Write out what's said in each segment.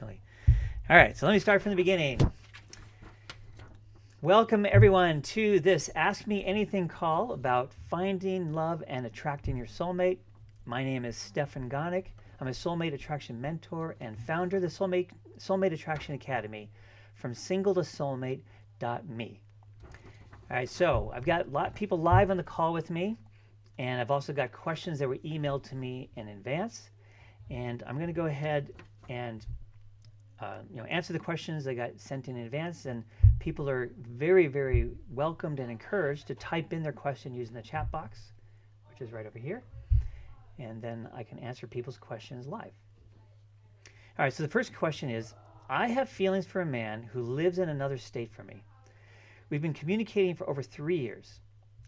unfortunately. All right, so let me start from the beginning. Welcome, everyone, to this Ask Me Anything call about finding love and attracting your soulmate. My name is Stefan Gonick. I'm a soulmate attraction mentor and founder of the Soulmate Attraction Academy from singletosoulmate.me. All right, so I've got a lot of people live on the call with me, and I've also got questions that were emailed to me in advance. And I'm going to go ahead and answer the questions that got sent in advance. And people are very, very welcomed and encouraged to type in their question using the chat box, which is right over here. And then I can answer people's questions live. All right, so the first question is, I have feelings for a man who lives in another state from me. We've been communicating for over 3 years.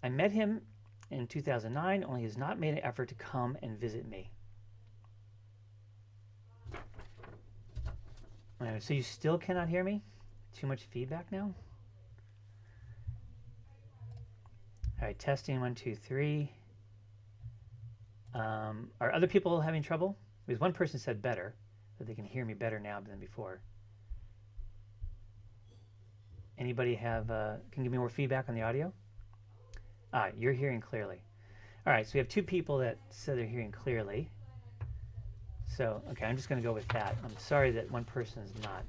I met him in 2009, only he has not made an effort to come and visit me. So you still cannot hear me? Too much feedback now? All right, testing 1, 2, 3. Are other people having trouble? Because one person said better, that they can hear me better now than before. Anybody can give me more feedback on the audio? You're hearing clearly. All right, so we have 2 people that said they're hearing clearly. So, okay, I'm just going to go with that. I'm sorry that one person is not.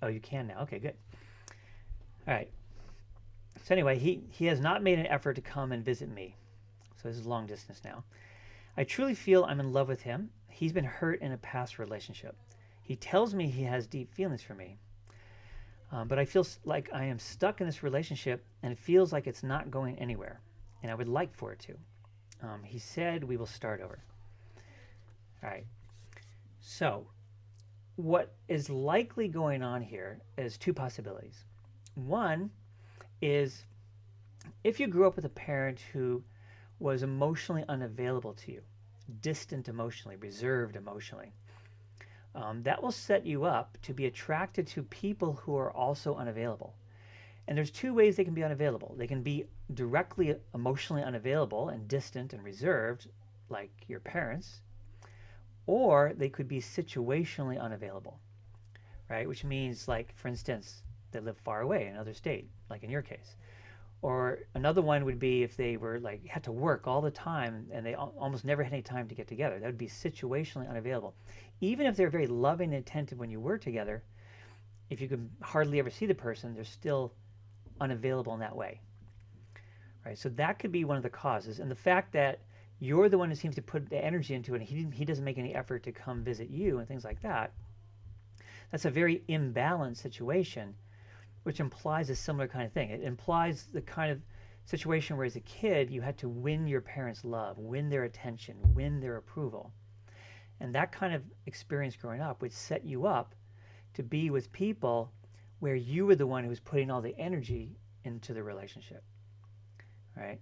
Oh, you can now. Okay, good. All right. So anyway, he has not made an effort to come and visit me. So this is long distance now. I truly feel I'm in love with him. He's been hurt in a past relationship. He tells me he has deep feelings for me. But I feel like I am stuck in this relationship and it feels like it's not going anywhere. And I would like for it to. He said we will start over. All right, so what is likely going on here is 2 possibilities. One is if you grew up with a parent who was emotionally unavailable to you, distant emotionally, reserved emotionally, that will set you up to be attracted to people who are also unavailable. And there's 2 ways they can be unavailable. They can be directly emotionally unavailable and distant and reserved, like your parents, or they could be situationally unavailable, right? Which means, like, for instance, they live far away in another state, like in your case. Or another one would be if they were had to work all the time and they almost never had any time to get together. That would be situationally unavailable. Even if they're very loving and attentive when you were together, if you could hardly ever see the person, they're still unavailable in that way, right? So that could be one of the causes. And the fact that you're the one who seems to put the energy into it, and he doesn't make any effort to come visit you and things like that, that's a very imbalanced situation, which implies a similar kind of thing. It implies the kind of situation where as a kid you had to win your parents' love, win their attention, win their approval. And that kind of experience growing up would set you up to be with people where you were the one who was putting all the energy into the relationship, right?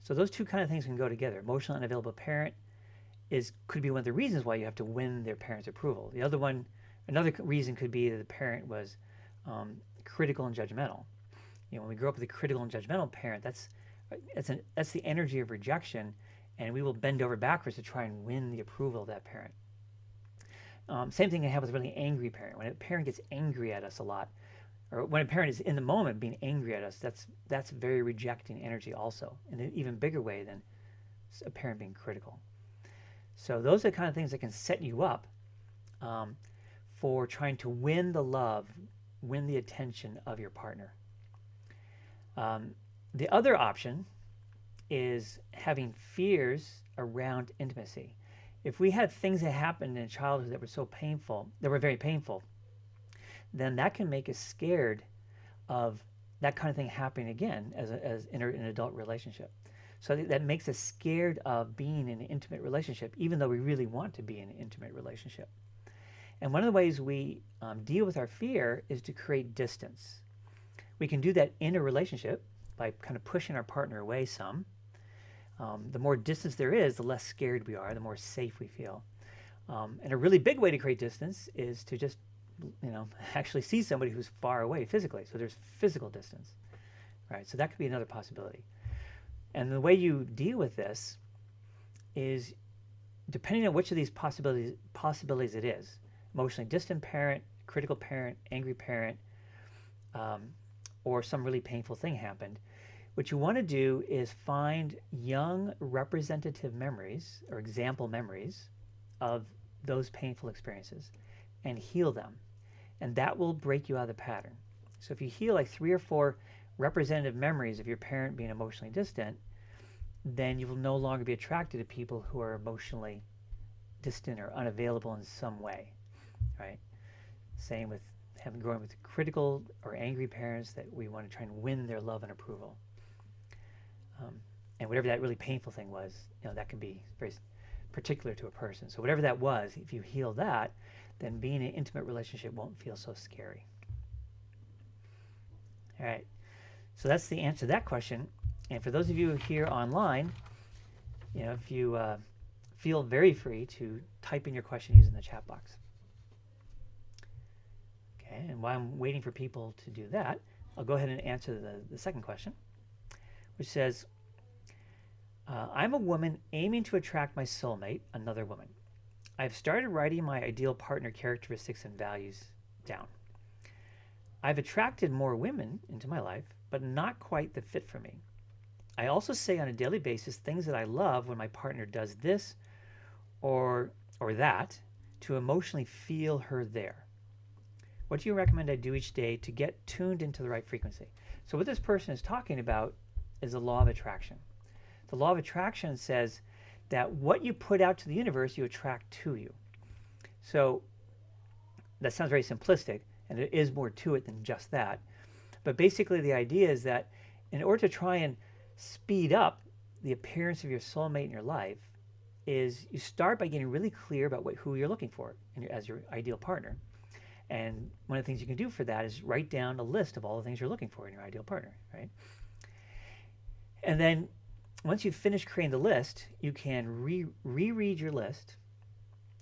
So those 2 kind of things can go together. Emotionally unavailable parent could be one of the reasons why you have to win their parents' approval. The other one, another reason could be that the parent was critical and judgmental. When we grow up with a critical and judgmental parent, that's the energy of rejection, and we will bend over backwards to try and win the approval of that parent. Same thing can happen with a really angry parent. When a parent gets angry at us a lot, or when a parent is in the moment being angry at us, that's very rejecting energy also, in an even bigger way than a parent being critical. So those are the kind of things that can set you up for trying to win the love, win the attention of your partner. The other option is having fears around intimacy. If we had things that happened in childhood that were so painful, that were very painful, then that can make us scared of that kind of thing happening again as in an adult relationship. So that makes us scared of being in an intimate relationship, even though we really want to be in an intimate relationship. And one of the ways we deal with our fear is to create distance. We can do that in a relationship by kind of pushing our partner away some. The more distance there is, the less scared we are, the more safe we feel. And a really big way to create distance is to just actually see somebody who's far away physically. So there's physical distance, right? So that could be another possibility. And the way you deal with this is, depending on which of these possibilities it is, emotionally distant parent, critical parent, angry parent, or some really painful thing happened, what you want to do is find young representative memories or example memories of those painful experiences and heal them. And that will break you out of the pattern. So if you heal like 3 or 4 representative memories of your parent being emotionally distant, then you will no longer be attracted to people who are emotionally distant or unavailable in some way, right? Same with growing with critical or angry parents that we want to try and win their love and approval. And whatever that really painful thing was, that can be very particular to a person. So whatever that was, if you heal that, then being in an intimate relationship won't feel so scary. All right. So that's the answer to that question. And for those of you here online, if you feel very free to type in your question using the chat box. Okay, and while I'm waiting for people to do that, I'll go ahead and answer the second question, which says, I'm a woman aiming to attract my soulmate, another woman. I've started writing my ideal partner characteristics and values down. I've attracted more women into my life, but not quite the fit for me. I also say on a daily basis things that I love when my partner does this or that to emotionally feel her there. What do you recommend I do each day to get tuned into the right frequency? So what this person is talking about is the law of attraction. The law of attraction says that what you put out to the universe, you attract to you. So that sounds very simplistic, and there is more to it than just that. But basically the idea is that in order to try and speed up the appearance of your soulmate in your life, is you start by getting really clear about who you're looking for as your ideal partner. And one of the things you can do for that is write down a list of all the things you're looking for in your ideal partner, right? And then once you've finished creating the list, you can reread your list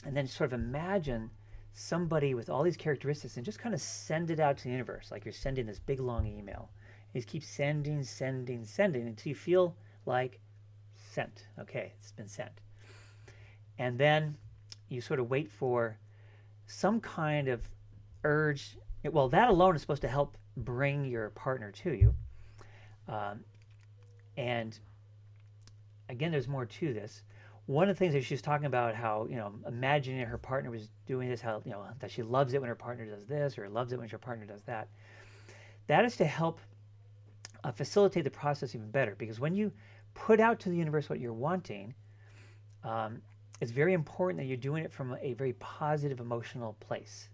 and then sort of imagine somebody with all these characteristics and just kind of send it out to the universe like you're sending this big long email. You just keep sending until you feel like sent. Okay, it's been sent. And then you sort of wait for some kind of urge. Well, that alone is supposed to help bring your partner to you. And again, there's more to this. One of the things that she was talking about, how, imagining her partner was doing this, how, that she loves it when her partner does this, or loves it when her partner does that. That is to help facilitate the process even better. Because when you put out to the universe what you're wanting, it's very important that you're doing it from a very positive emotional place,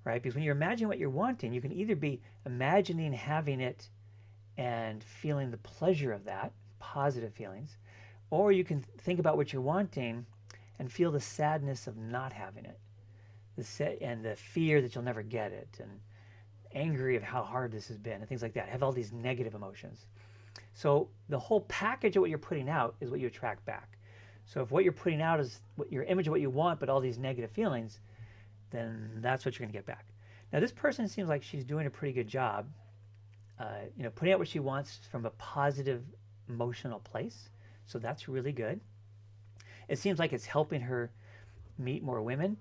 right? Because when you're imagining what you're wanting, you can either be imagining having it and feeling the pleasure of that, positive feelings, or you can think about what you're wanting and feel the sadness of not having it, and the fear that you'll never get it, and angry of how hard this has been, and things like that. Have all these negative emotions. So the whole package of what you're putting out is what you attract back. So if what you're putting out is your image of what you want, but all these negative feelings, then that's what you're going to get back. Now, this person seems like she's doing a pretty good job, putting out what she wants from a positive emotional place. So that's really good. It seems like it's helping her meet more women.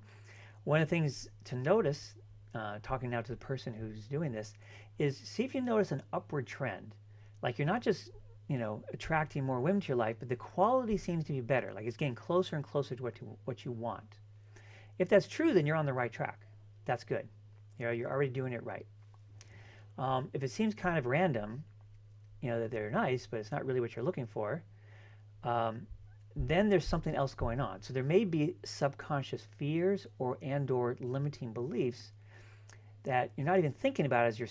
One of the things to notice, talking now to the person who's doing this, is see if you notice an upward trend. Like you're not just, attracting more women to your life, but the quality seems to be better. Like it's getting closer and closer to what you want. If that's true, then you're on the right track. That's good. You're already doing it right. If it seems kind of random, that they're nice, but it's not really what you're looking for, then there's something else going on. So there may be subconscious fears or limiting beliefs that you're not even thinking about as you're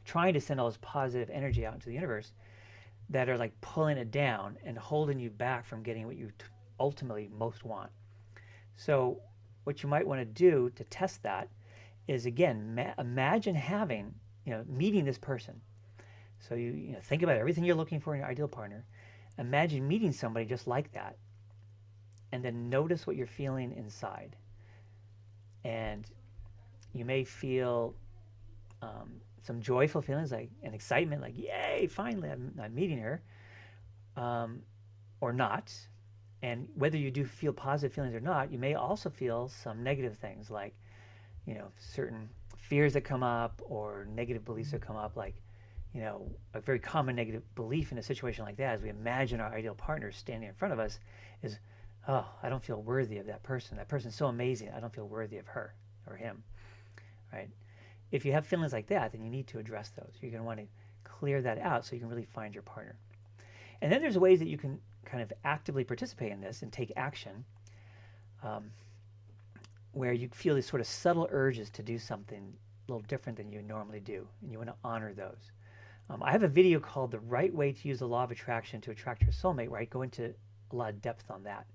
trying to send all this positive energy out into the universe, that are like pulling it down and holding you back from getting what you ultimately most want. So what you might want to do to test that is, again, imagine having, meeting this person. So you think about everything you're looking for in your ideal partner. Imagine meeting somebody just like that, and then notice what you're feeling inside. And you may feel some joyful feelings, like an excitement, like, yay, finally I'm meeting her, or not. And whether you do feel positive feelings or not, you may also feel some negative things like, certain fears that come up or negative beliefs that come up, like, a very common negative belief in a situation like that, as we imagine our ideal partner standing in front of us, is, oh, I don't feel worthy of that person. That person's so amazing. I don't feel worthy of her or him, right? If you have feelings like that, then you need to address those. You're going to want to clear that out so you can really find your partner. And then there's ways that you can kind of actively participate in this and take action, where you feel these sort of subtle urges to do something a little different than you normally do, and you want to honor those. I have a video called The Right Way to Use the Law of Attraction to Attract Your Soulmate, where I go into a lot of depth on that.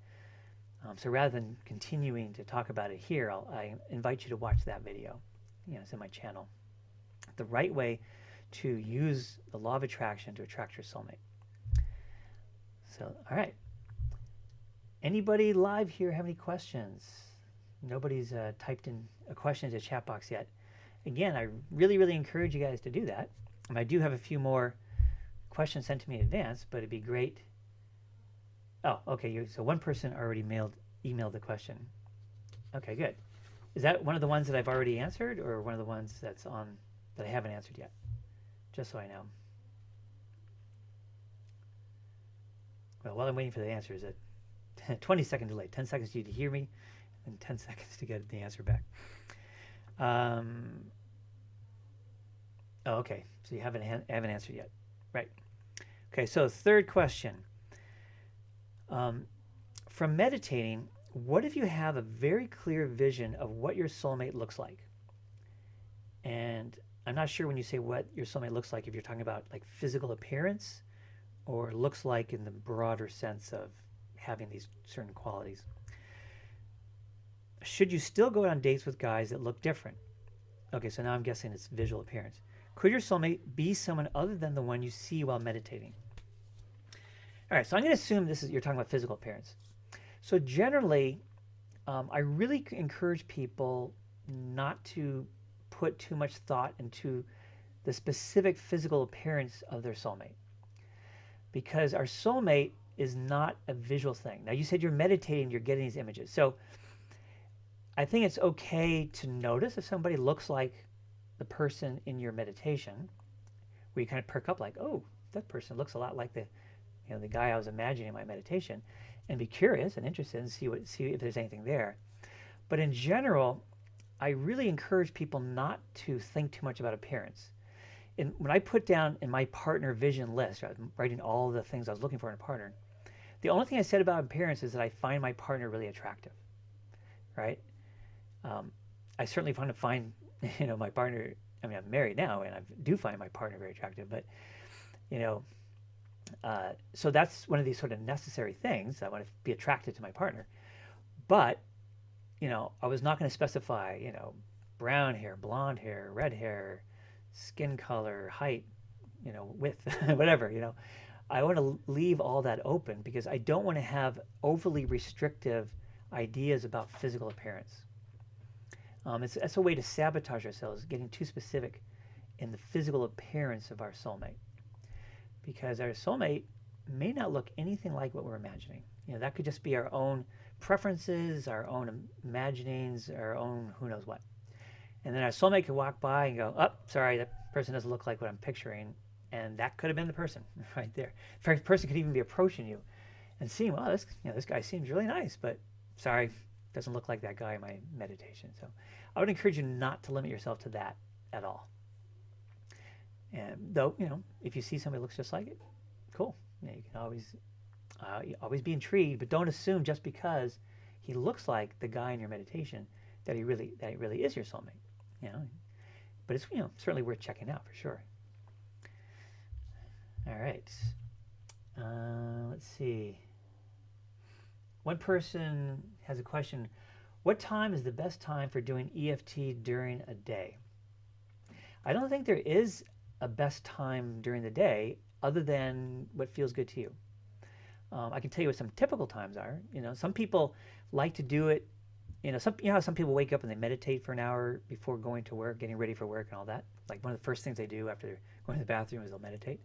So rather than continuing to talk about it here, I invite you to watch that video. It's in my channel. The right way to use the law of attraction to attract your soulmate. So, all right. Anybody live here have any questions? Nobody's typed in a question into the chat box yet. Again, I really, really encourage you guys to do that. I do have a few more questions sent to me in advance, but it'd be great. Oh, okay. So one person already emailed the question. Okay, good. Is that one of the ones that I've already answered, or one of the ones that's on that I haven't answered yet? Just so I know. Well, while I'm waiting for the answer, is a 20-second delay. 10 seconds for you to hear me, and 10 seconds to get the answer back. Oh, okay. So you haven't answered yet. Right. Okay, so third question. From meditating, what if you have a very clear vision of what your soulmate looks like? And I'm not sure when you say what your soulmate looks like, if you're talking about like physical appearance or looks like in the broader sense of having these certain qualities. Should you still go on dates with guys that look different? Okay, so now I'm guessing it's visual appearance. Could your soulmate be someone other than the one you see while meditating? All right, so I'm going to assume you're talking about physical appearance. So generally, I really encourage people not to put too much thought into the specific physical appearance of their soulmate, because our soulmate is not a visual thing. Now, you said you're meditating, you're getting these images. So I think it's okay to notice if somebody looks like the person in your meditation, where you kind of perk up like, oh, that person looks a lot like the guy I was imagining in my meditation, and be curious and interested and see if there's anything there. But in general, I really encourage people not to think too much about appearance. And when I put down in my partner vision list, writing all the things I was looking for in a partner, the only thing I said about appearance is that I find my partner really attractive, right? I certainly find my partner. I mean, I'm married now, and I do find my partner very attractive. But so that's one of these sort of necessary things. I want to be attracted to my partner, but I was not going to specify brown hair, blonde hair, red hair, skin color, height, width, whatever. I want to leave all that open because I don't want to have overly restrictive ideas about physical appearance. That's a way to sabotage ourselves, getting too specific in the physical appearance of our soulmate. Because our soulmate may not look anything like what we're imagining. That could just be our own preferences, our own imaginings, our own who knows what. And then our soulmate could walk by and go, oh, sorry, that person doesn't look like what I'm picturing. And that could have been the person right there. The person could even be approaching you and seeing, well, this guy seems really nice, but sorry, doesn't look like that guy in my meditation. So I would encourage you not to limit yourself to that at all. And though, if you see somebody who looks just like it, cool. You can always be intrigued, but don't assume just because he looks like the guy in your meditation that he really is your soulmate. But it's certainly worth checking out for sure. All right. Let's see. One person has a question. What time is the best time for doing EFT during a day? I don't think there is a best time during the day other than what feels good to you. I can tell you what some typical times are. Some people like to do it. How some people wake up and they meditate for an hour before going to work, getting ready for work and all that. Like one of the first things they do after going to the bathroom is they'll meditate.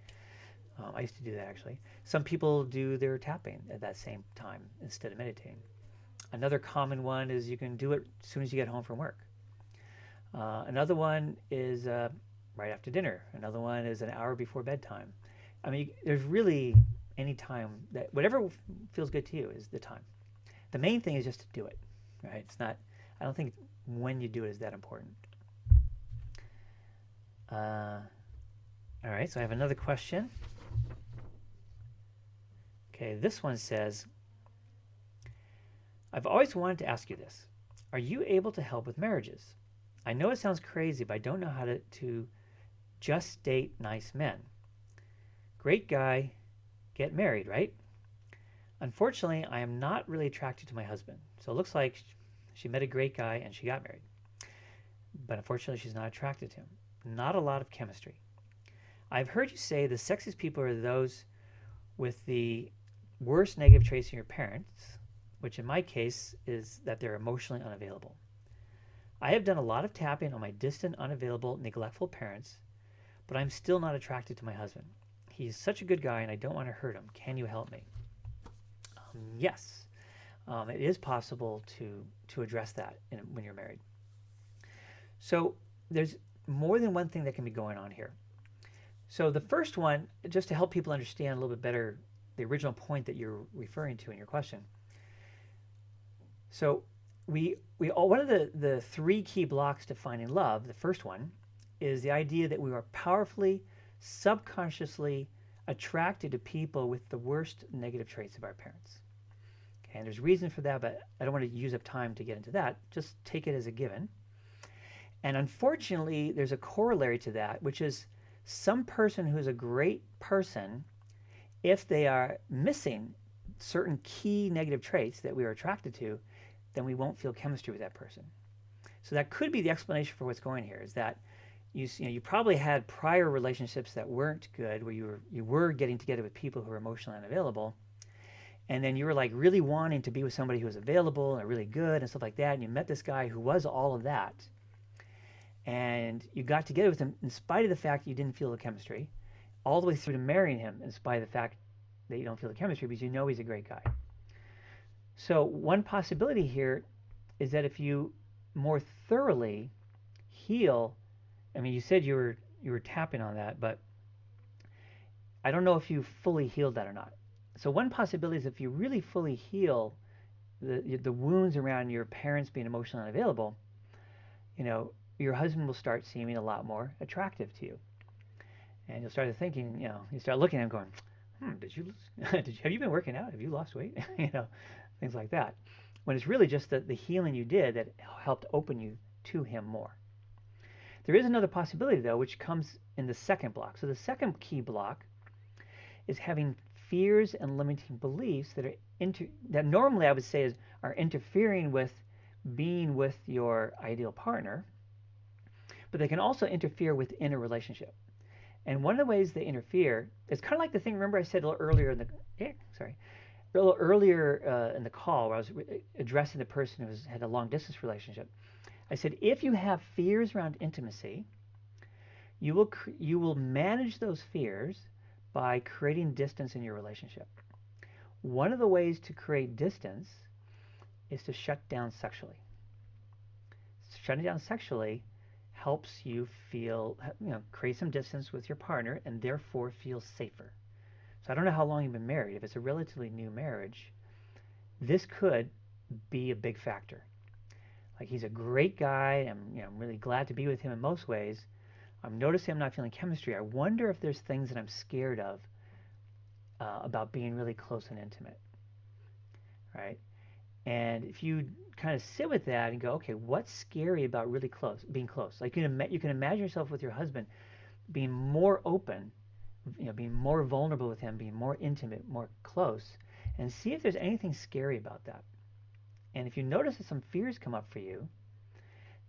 I used to do that actually. Some people do their tapping at that same time instead of meditating. Another common one is you can do it as soon as you get home from work. Another one is right after dinner. Another one is an hour before bedtime. I mean, there's really any time that whatever feels good to you is the time. The main thing is just to do it, right? It's not. I don't think when you do it is that important. All right, so I have another question. Okay, this one says, I've always wanted to ask you this. Are you able to help with marriages? I know it sounds crazy, but I don't know how to just date nice men. Great guy, get married, right? Unfortunately, I am not really attracted to my husband. So it looks like she met a great guy and she got married. But unfortunately, she's not attracted to him. Not a lot of chemistry. I've heard you say the sexiest people are those with the worst negative traits in your parents, which in my case is that they're emotionally unavailable. I have done a lot of tapping on my distant, unavailable, neglectful parents, but I'm still not attracted to my husband. He's such a good guy and I don't want to hurt him. Can you help me? Yes, it is possible to address that when you're married. So there's more than one thing that can be going on here. So the first one, just to help people understand a little bit better the original point that you're referring to in your question. So we all, one of the three key blocks to finding love, the first one, is the idea that we are powerfully, subconsciously attracted to people with the worst negative traits of our parents. Okay, and there's reason for that, but I don't want to use up time to get into that. Just take it as a given. And unfortunately, there's a corollary to that, which is some person who's a great person, if they are missing certain key negative traits that we are attracted to, then we won't feel chemistry with that person. So that could be the explanation for what's going here, is that you probably had prior relationships that weren't good, where you were getting together with people who were emotionally unavailable, and then you were like really wanting to be with somebody who was available and really good and stuff like that, and you met this guy who was all of that, and you got together with him in spite of the fact that you didn't feel the chemistry, all the way through to marrying him in spite of the fact that you don't feel the chemistry because you know he's a great guy. So one possibility here is that if you more thoroughly heal, I mean, you said you were tapping on that, but I don't know if you fully healed that or not. So one possibility is if you really fully heal the wounds around your parents being emotionally unavailable, your husband will start seeming a lot more attractive to you. And you'll start thinking, you start looking at him going, have you been working out? Have you lost weight? Things like that. When it's really just the healing you did that helped open you to him more. There is another possibility, though, which comes in the second block. So the second key block is having fears and limiting beliefs that normally I would say are interfering with being with your ideal partner, but they can also interfere within a relationship. And one of the ways they interfere is kind of like the thing. Remember, I said a little earlier in the call where I was addressing the person who had a long distance relationship. I said, if you have fears around intimacy, you will manage those fears by creating distance in your relationship. One of the ways to create distance is to shut down sexually. Shutting down sexually helps you create some distance with your partner and therefore feel safer. So I don't know how long you've been married. If it's a relatively new marriage, this could be a big factor. Like, he's a great guy. I'm really glad to be with him in most ways. I'm noticing I'm not feeling chemistry. I wonder if there's things that I'm scared of about being really close and intimate, right? And if you kind of sit with that and go, okay, what's scary about being close? Like, you can imagine yourself with your husband being more open, being more vulnerable with him, being more intimate, more close, and see if there's anything scary about that. And if you notice that some fears come up for you,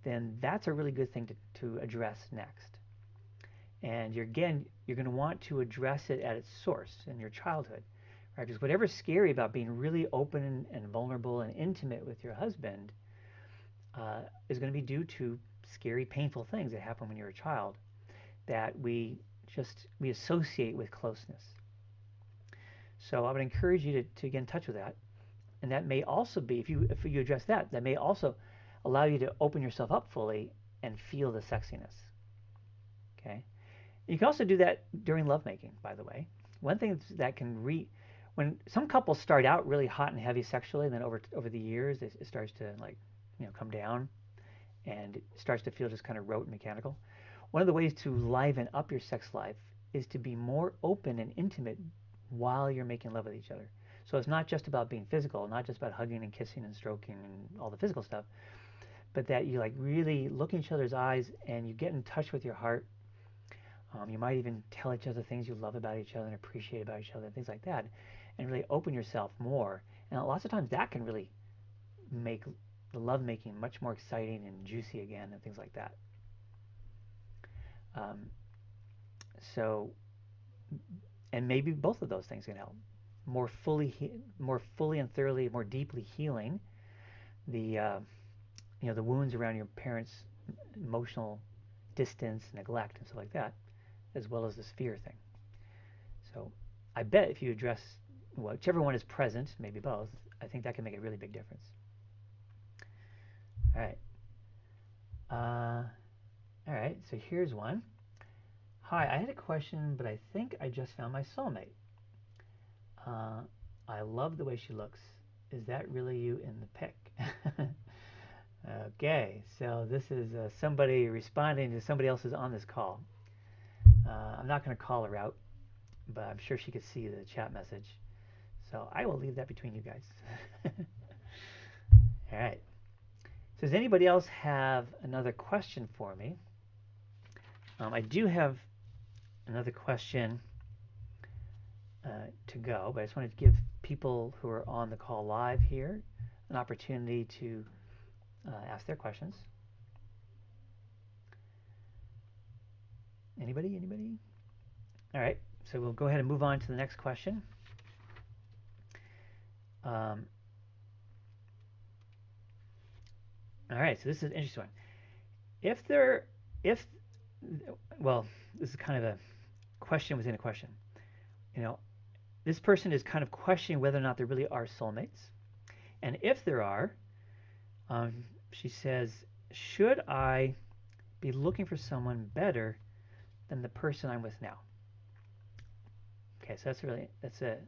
then that's a really good thing to address next. And you're going to want to address it at its source in your childhood, right? Because whatever's scary about being really open and vulnerable and intimate with your husband is going to be due to scary, painful things that happen when you're a child that we associate with closeness. So I would encourage you to get in touch with that. And that may also be, if you address that, that may also allow you to open yourself up fully and feel the sexiness. Okay. You can also do that during lovemaking, by the way. One thing that when some couples start out really hot and heavy sexually, and then over the years it starts to come down, and it starts to feel just kind of rote and mechanical. One of the ways to liven up your sex life is to be more open and intimate while you're making love with each other. So it's not just about being physical, not just about hugging and kissing and stroking and all the physical stuff, but that you really look in each other's eyes and you get in touch with your heart. You might even tell each other things you love about each other and appreciate about each other, things like that, and really open yourself more. And lots of times that can really make the lovemaking much more exciting and juicy again, and things like that. So, and maybe both of those things can help more fully and thoroughly, more deeply healing the the wounds around your parents' emotional distance, neglect, and stuff like that, as well as this fear thing. So I bet if you address whichever one is present, maybe both, I think that can make a really big difference. All right. All right, so here's one. Hi, I had a question, but I think I just found my soulmate. I love the way she looks. Is that really you in the pic? Okay, so this is somebody responding to somebody else's on this call. I'm not going to call her out, but I'm sure she could see the chat message. So I will leave that between you guys. All right. So does anybody else have another question for me? I do have another question to go, but I just wanted to give people who are on the call live here an opportunity to ask their questions. Anybody? All right, so we'll go ahead and move on to the next question. All right, so this is an interesting one. Well, this is kind of a question within a question. This person is kind of questioning whether or not there really are soulmates. And if there are, she says, should I be looking for someone better than the person I'm with now? Okay, so that's an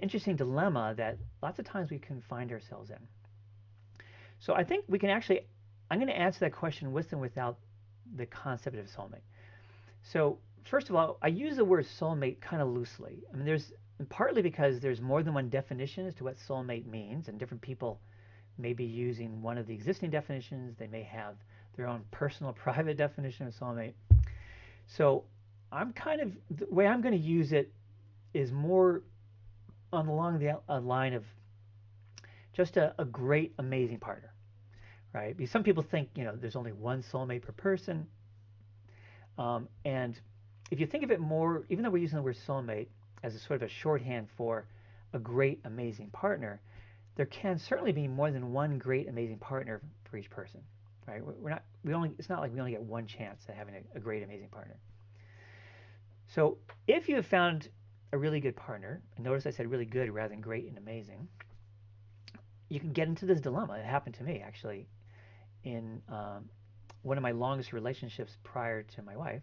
interesting dilemma that lots of times we can find ourselves in. So I think we can actually, I'm going to answer that question with and without the concept of soulmate. So first of all, I use the word soulmate kind of loosely. I mean, there's partly because there's more than one definition as to what soulmate means, and different people may be using one of the existing definitions. They may have their own personal, private definition of soulmate. So the way I'm going to use it is more along the line of just a great, amazing partner, right? Because some people think, there's only one soulmate per person. And if you think of it more, even though we're using the word soulmate as a sort of a shorthand for a great, amazing partner, there can certainly be more than one great, amazing partner for each person, right? It's not like we only get one chance at having a great, amazing partner. So if you have found a really good partner, and notice I said really good rather than great and amazing, you can get into this dilemma. It happened to me, actually, in one of my longest relationships prior to my wife.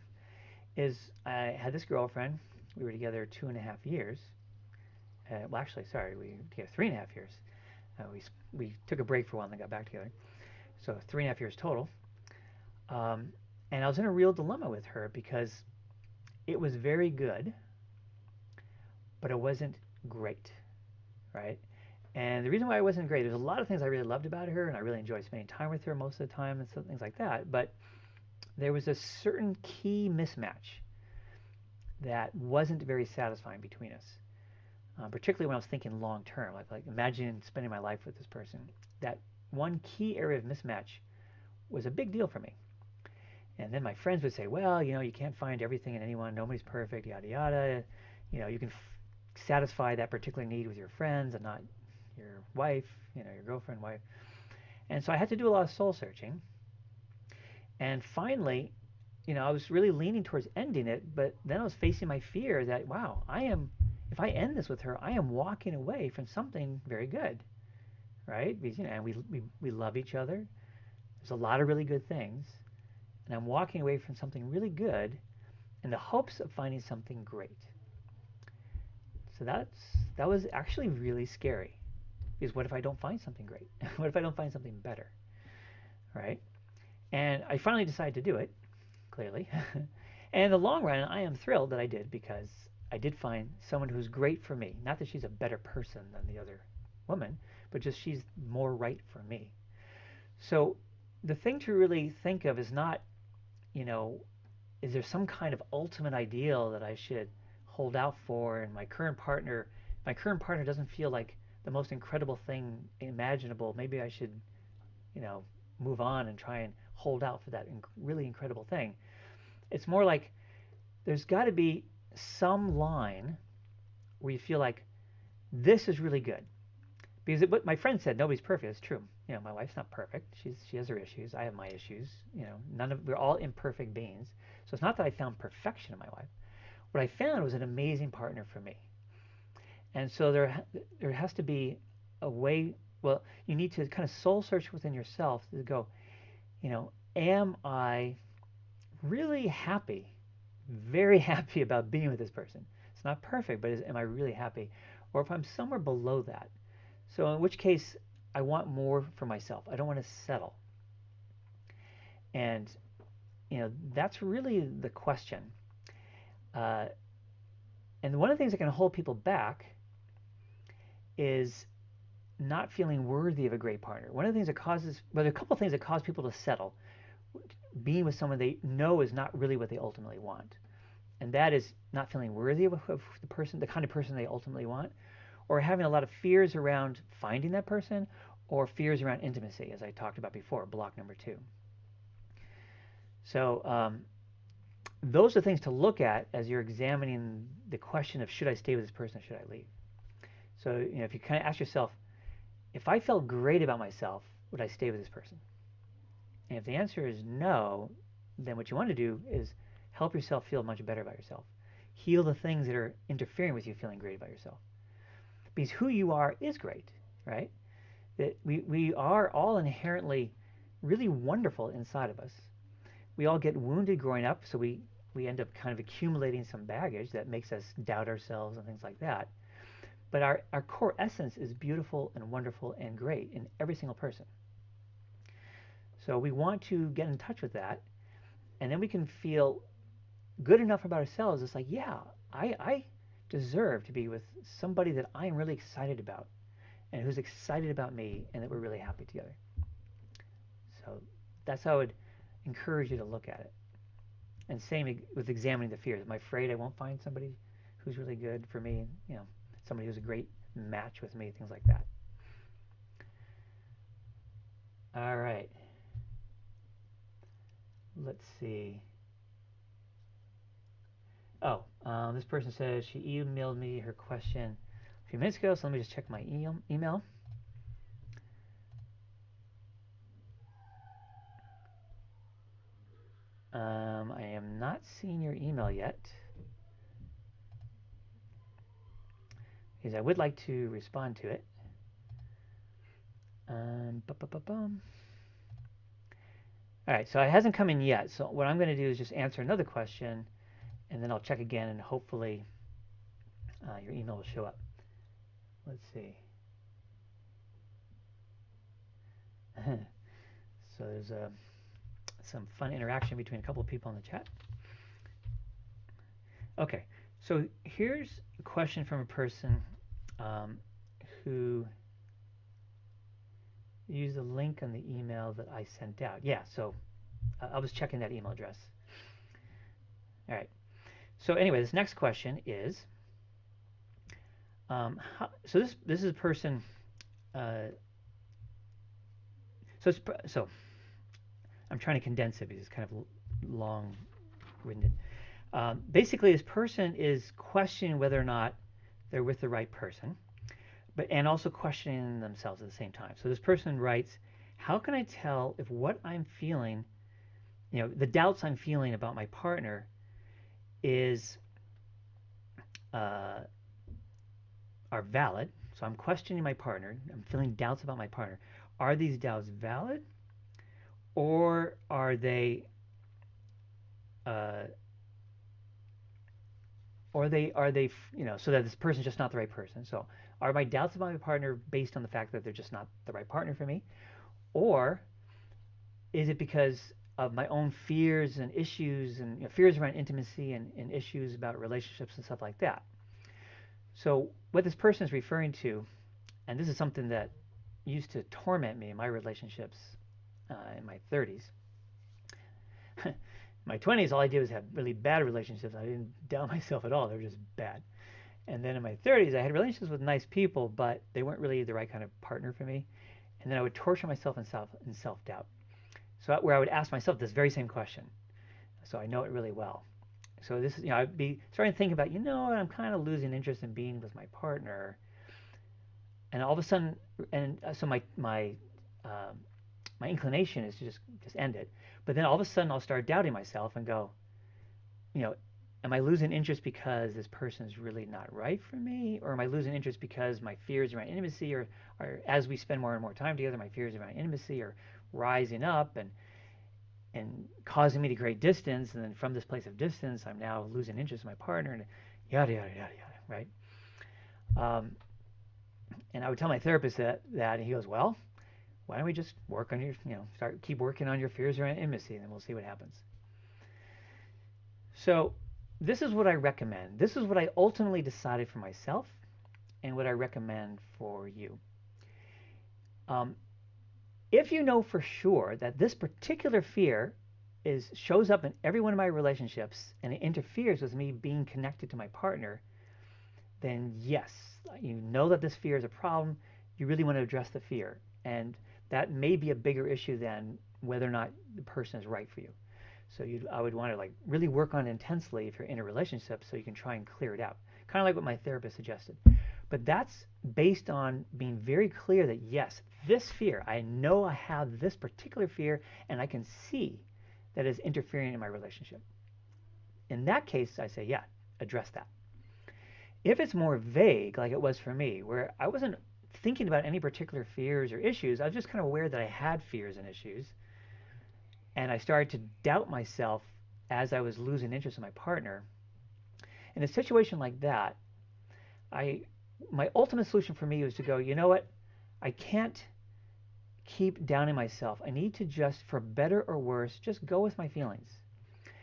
I had this girlfriend. We were together 2.5 years. We were together 3.5 years. We took a break for a while and then got back together. So 3.5 years total. And I was in a real dilemma with her because it was very good, but it wasn't great, right? And the reason why it wasn't great, there's a lot of things I really loved about her, and I really enjoyed spending time with her most of the time and things like that. But there was a certain key mismatch that wasn't very satisfying between us, particularly when I was thinking long term, like imagining spending my life with this person. That one key area of mismatch was a big deal for me. And then my friends would say, well, you can't find everything in anyone. Nobody's perfect, yada, yada. You can satisfy that particular need with your friends and not your wife, your girlfriend, wife. And so I had to do a lot of soul searching. And finally, I was really leaning towards ending it, but then I was facing my fear that, wow, I am if I end this with her, I am walking away from something very good, right? Because, and we love each other. There's a lot of really good things, and I'm walking away from something really good in the hopes of finding something great. So that was actually really scary. Because what if I don't find something great? What if I don't find something better? Right? And I finally decided to do it, clearly. And in the long run, I am thrilled that I did, because I did find someone who's great for me. Not that she's a better person than the other woman, but just she's more right for me. So the thing to really think of is not, is there some kind of ultimate ideal that I should hold out for, and my current partner doesn't feel like the most incredible thing imaginable. Maybe I should, move on and try and hold out for that really incredible thing. It's more like there's got to be some line where you feel like this is really good. Because what my friend said, nobody's perfect. It's true. My wife's not perfect. She has her issues. I have my issues. We're all imperfect beings. So it's not that I found perfection in my wife. What I found was an amazing partner for me. And so there has to be a way. Well, you need to kind of soul search within yourself to go, am I really happy, very happy about being with this person? It's not perfect, but am I really happy? Or if I'm somewhere below that, so in which case I want more for myself. I don't want to settle. And that's really the question. And one of the things that can hold people back is not feeling worthy of a great partner. One of the things that causes, well, there are a couple of things that cause people to settle. Being with someone they know is not really what they ultimately want. And that is not feeling worthy of the kind of person they ultimately want, or having a lot of fears around finding that person, or fears around intimacy, as I talked about before, block number 2. So those are things to look at as you're examining the question of, should I stay with this person or should I leave? So if you kind of ask yourself, if I felt great about myself, would I stay with this person? And if the answer is no, then what you want to do is help yourself feel much better about yourself. Heal the things that are interfering with you feeling great about yourself. Because who you are is great, right? That we are all inherently really wonderful inside of us. We all get wounded growing up, so we end up kind of accumulating some baggage that makes us doubt ourselves and things like that. But our core essence is beautiful and wonderful and great in every single person. So we want to get in touch with that, and then we can feel good enough about ourselves. It's like, yeah, I deserve to be with somebody that I'm really excited about, and who's excited about me, and that we're really happy together. So that's how I would encourage you to look at it. And same with examining the fears. Am I afraid I won't find somebody who's really good for me? Somebody who's a great match with me, things like that. All right. Let's see. Oh, this person says she emailed me her question a few minutes ago, so let me just check my email. I am not seeing your email yet, because I would like to respond to it. All right, so it hasn't come in yet. So what I'm going to do is just answer another question, and then I'll check again, and hopefully your email will show up. Let's see. So there's some fun interaction between a couple of people in the chat. Okay, so here's a question from a person who used a link on the email that I sent out. Yeah, so I was checking that email address. All right. So anyway, this next question is, so this is a person. So I'm trying to condense it because it's kind of long-winded. Basically, this person is questioning whether or not they're with the right person, and also questioning themselves at the same time. So this person writes, how can I tell if what I'm feeling, the doubts I'm feeling about my partner is are valid. So I'm questioning my partner. I'm feeling doubts about my partner. Are these doubts valid, or are they, uh, so that this person's just not the right person? So are my doubts about my partner based on the fact that they're just not the right partner for me, or is it because of my own fears and issues and fears around intimacy and issues about relationships and stuff like that? So what this person is referring to, and this is something that used to torment me in my relationships in my 30s. In my 20s, all I did was have really bad relationships. I didn't doubt myself at all. They were just bad. And then in my 30s, I had relationships with nice people, but they weren't really the right kind of partner for me. And then I would torture myself in self-doubt. So where I would ask myself this very same question. So I know it really well. So this is, I'd be starting to think about, I'm kind of losing interest in being with my partner. And all of a sudden, and so my inclination is to just end it. But then all of a sudden, I'll start doubting myself and go, am I losing interest because this person is really not right for me? Or am I losing interest because my fears around intimacy or as we spend more and more time together, my fears around intimacy are rising up and causing me to create distance, and then from this place of distance, I'm now losing interest in my partner, and yada yada yada yada, right? And I would tell my therapist that, and he goes, "Well, why don't we just work on your, keep working on your fears around intimacy, and then we'll see what happens." So this is what I recommend. This is what I ultimately decided for myself, and what I recommend for you. If you know for sure that this particular fear shows up in every one of my relationships and it interferes with me being connected to my partner, then yes, you know that this fear is a problem. You really want to address the fear. And that may be a bigger issue than whether or not the person is right for you. So I would want to really work on it intensely if you're in a relationship so you can try and clear it out. Kind of like what my therapist suggested. But that's based on being very clear that yes, this fear, I know I have this particular fear and I can see that is interfering in my relationship. In that case, I say, yeah, address that. If it's more vague, like it was for me, where I wasn't thinking about any particular fears or issues, I was just kind of aware that I had fears and issues, and I started to doubt myself as I was losing interest in my partner. In a situation like that, my ultimate solution for me was to go, you know what? I can't keep downing myself. I need to just, for better or worse, just go with my feelings.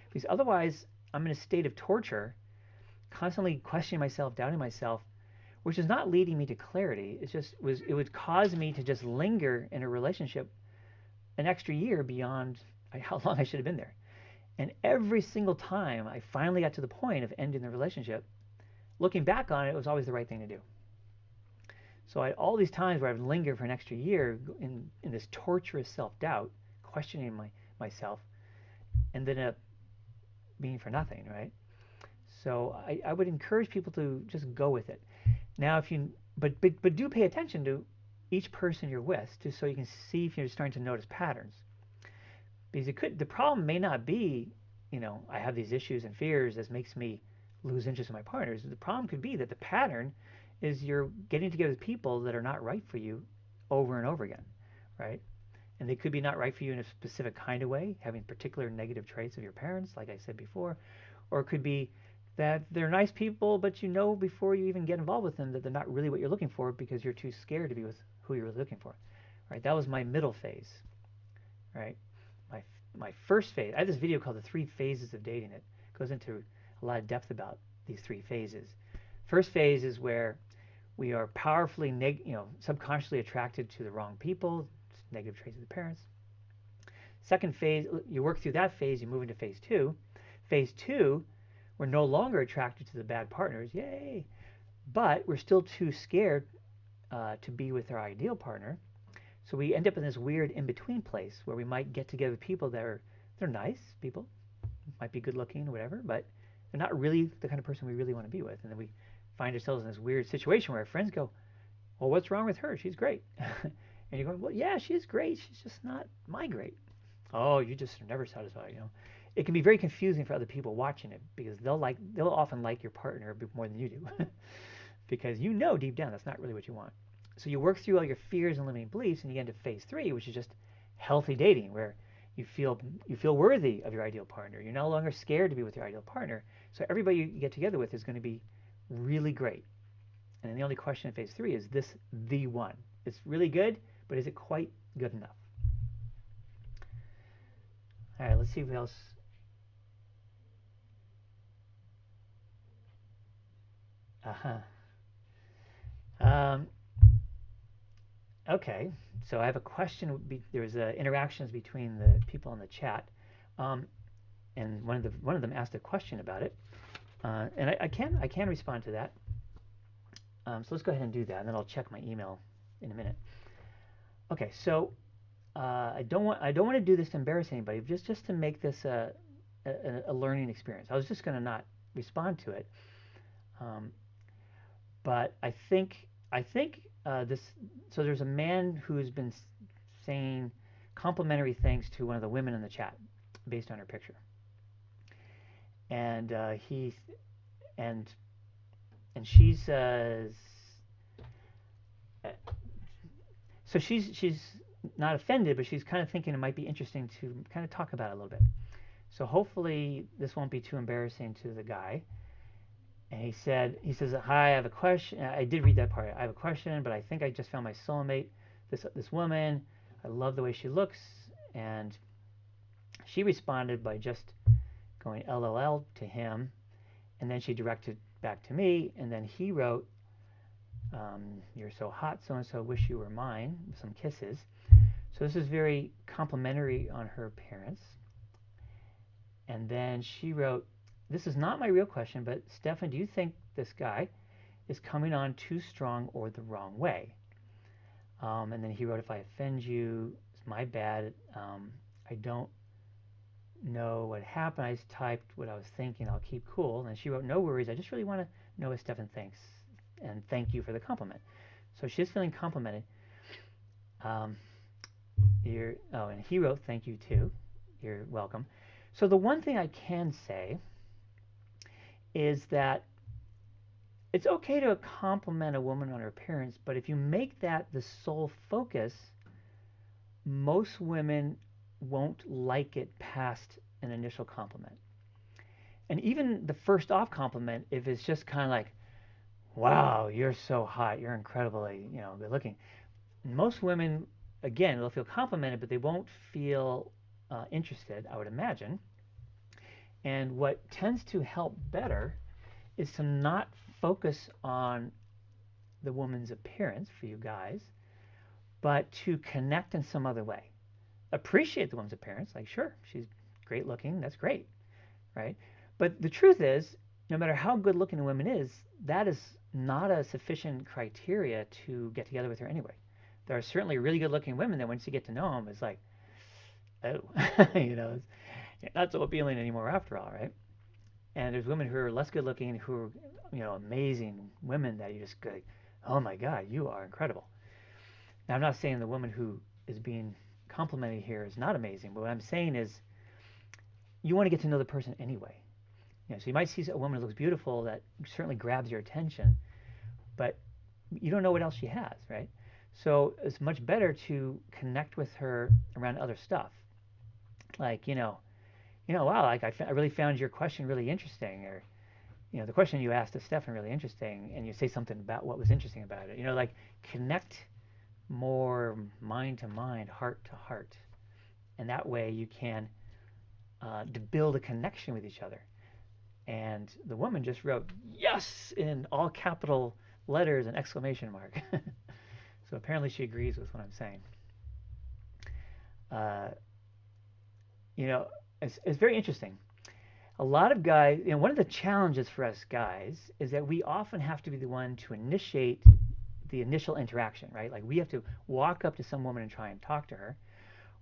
Because otherwise, I'm in a state of torture, constantly questioning myself, doubting myself, which is not leading me to clarity. It would cause me to just linger in a relationship an extra year beyond how long I should have been there. And every single time I finally got to the point of ending the relationship, looking back on it, it was always the right thing to do. So I had all these times where I would linger for an extra year in this torturous self-doubt, questioning myself, and then up being for nothing, right? So I would encourage people to just go with it. Now, but do pay attention to each person you're with, just so you can see if you're starting to notice patterns. Because the problem may not be, I have these issues and fears that makes me lose interest in my partners. The problem could be that the pattern is you're getting together with people that are not right for you over and over again, right? And they could be not right for you in a specific kind of way, having particular negative traits of your parents, like I said before, or it could be that they're nice people, but before you even get involved with them that they're not really what you're looking for because you're too scared to be with who you're looking for, right? That was my middle phase, right? My first phase, I have this video called The 3 Phases of Dating. It goes into a lot of depth about these 3 phases. First phase is where we are powerfully, subconsciously attracted to the wrong people, negative traits of the parents. Second phase, you work through that phase, you move into phase 2. Phase 2, we're no longer attracted to the bad partners, yay, but we're still too scared to be with our ideal partner. So we end up in this weird in-between place where we might get together with people they're nice people, might be good looking or whatever, but they're not really the kind of person we really want to be with. And then we find ourselves in this weird situation where our friends go, well, what's wrong with her? She's great. And you're going, well, yeah, she's great. She's just not my great. Oh, you just are never satisfied, It can be very confusing for other people watching it because they'll often like your partner a bit more than you do. because you know deep down that's not really what you want. So you work through all your fears and limiting beliefs, and you get into phase 3, which is just healthy dating, where you feel worthy of your ideal partner. You're no longer scared to be with your ideal partner. So everybody you get together with is going to be really great. And then the only question in phase 3 is this the one? It's really good, but is it quite good enough? All right, let's see what else. Okay, so I have a question. There's interactions between the people in the chat, and one of them asked a question about it, and I can respond to that. So let's go ahead and do that, and then I'll check my email in a minute. Okay, so I don't want to do this to embarrass anybody, just to make this a learning experience. I was just going to not respond to it, but I think this. So there's a man who's been saying complimentary things to one of the women in the chat based on her picture, and she says, so she's not offended, but she's kind of thinking it might be interesting to kind of talk about it a little bit. So hopefully this won't be too embarrassing to the guy. And he says, hi, I have a question. I did read that part. I have a question, but I think I just found my soulmate, this woman. I love the way she looks. And she responded by just going LOL to him. And then she directed back to me. And then he wrote, you're so hot, so-and-so, wish you were mine, with some kisses. So this is very complimentary on her appearance. And then she wrote, this is not my real question, but Stefan, do you think this guy is coming on too strong or the wrong way? And then he wrote, if I offend you, it's my bad. I don't know what happened. I just typed what I was thinking. I'll keep cool. And then she wrote, no worries. I just really want to know what Stefan thinks. And thank you for the compliment. So she's feeling complimented. And he wrote, thank you too. You're welcome. So the one thing I can say is that it's okay to compliment a woman on her appearance, but if you make that the sole focus, most women won't like it past an initial compliment. And even the first off compliment, if it's just kind of like, wow, you're so hot, you're incredibly, good looking. Most women, again, they'll feel complimented, but they won't feel interested, I would imagine. And what tends to help better is to not focus on the woman's appearance for you guys, but to connect in some other way. Appreciate the woman's appearance, like, sure, she's great looking, that's great, right? But the truth is, no matter how good looking a woman is, that is not a sufficient criteria to get together with her anyway. There are certainly really good looking women that once you get to know them, it's like, oh, it's not so appealing anymore after all, right? And there's women who are less good looking, who are, amazing women that you just go, oh my God, you are incredible. Now, I'm not saying the woman who is being complimented here is not amazing, but what I'm saying is you want to get to know the person anyway. So you might see a woman who looks beautiful that certainly grabs your attention, but you don't know what else she has, right? So it's much better to connect with her around other stuff. Like, wow, like I really found your question really interesting, or, the question you asked of Stefan really interesting, and you say something about what was interesting about it. Like connect more mind to mind, heart to heart. And that way you can to build a connection with each other. And the woman just wrote, yes, in all capital letters and exclamation mark. So apparently she agrees with what I'm saying. It's very interesting. A lot of guys, one of the challenges for us guys is that we often have to be the one to initiate the initial interaction, right? Like we have to walk up to some woman and try and talk to her,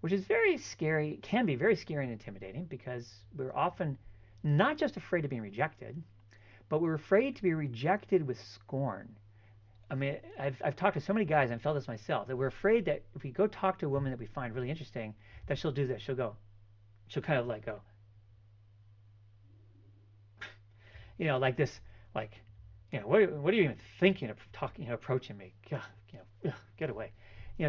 which is very scary, can be very scary and intimidating, because we're often not just afraid of being rejected, but we're afraid to be rejected with scorn. I mean, I've talked to so many guys, and I felt this myself, that we're afraid that if we go talk to a woman that we find really interesting, that she'll do this. She'll kind of like go, like this, like, what are you even thinking of talking, approaching me? Get away.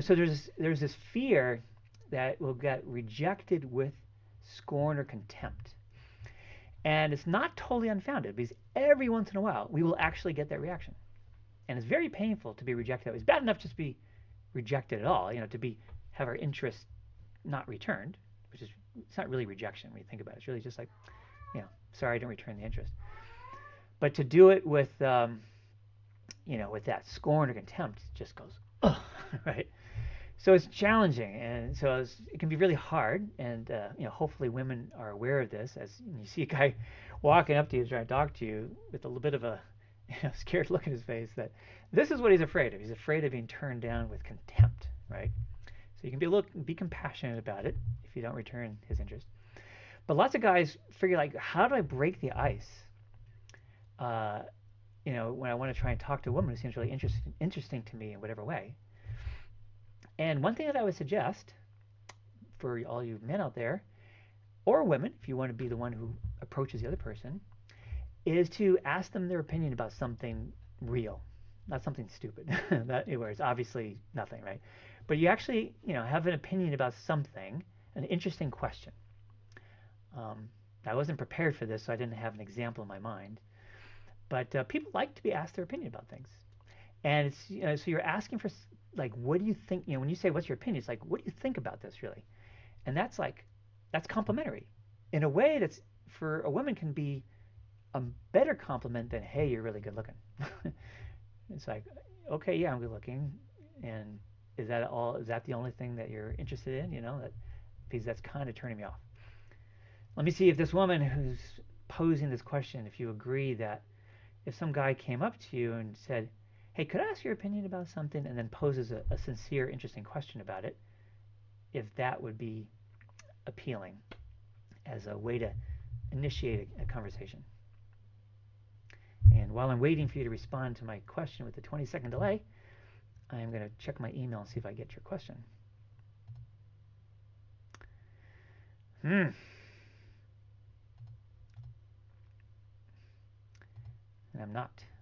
So there's this fear that will get rejected with scorn or contempt. And it's not totally unfounded because every once in a while we will actually get that reaction. And it's very painful to be rejected. It's bad enough just to be rejected at all, to have our interest not returned, which is, it's not really rejection when you think about it. It's really just like, sorry, I didn't return the interest. But to do it with, with that scorn or contempt, just goes, ugh, right? So it's challenging, and so it can be really hard. And hopefully women are aware of this. As you see a guy walking up to you trying to talk to you with a little bit of a scared look in his face, that this is what he's afraid of. He's afraid of being turned down with contempt, right? So you can be compassionate about it if you don't return his interest. But lots of guys figure, like, how do I break the ice? When I want to try and talk to a woman who seems really interesting to me in whatever way. And one thing that I would suggest for all you men out there, or women, if you want to be the one who approaches the other person, is to ask them their opinion about something real, not something stupid, where it's obviously nothing, right? But you actually, have an opinion about something, an interesting question. I wasn't prepared for this, so I didn't have an example in my mind. But people like to be asked their opinion about things. And it's, so you're asking for, like, what do you think, when you say, what's your opinion? It's like, what do you think about this, really? And that's complimentary. In a way that's, for a woman, can be a better compliment than, hey, you're really good looking. It's like, okay, yeah, I'm good looking. And is that the only thing that you're interested in? Because that's kind of turning me off. Let me see if this woman who's posing this question, if you agree that if some guy came up to you and said, hey, could I ask your opinion about something, and then poses a sincere, interesting question about it, if that would be appealing as a way to initiate a conversation. And while I'm waiting for you to respond to my question with the 20-second delay, I'm going to check my email and see if I get your question. And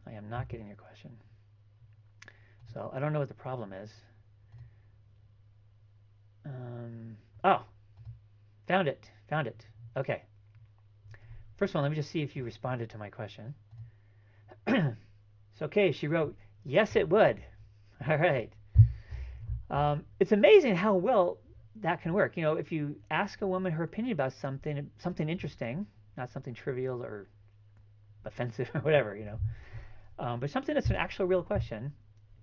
I am not getting your question. So I don't know what the problem is. Found it. Okay. First of all, let me just see if you responded to my question. So, okay, she wrote, yes, it would. All right. It's amazing how well that can work. If you ask a woman her opinion about something interesting, not something trivial or offensive or whatever, but something that's an actual real question,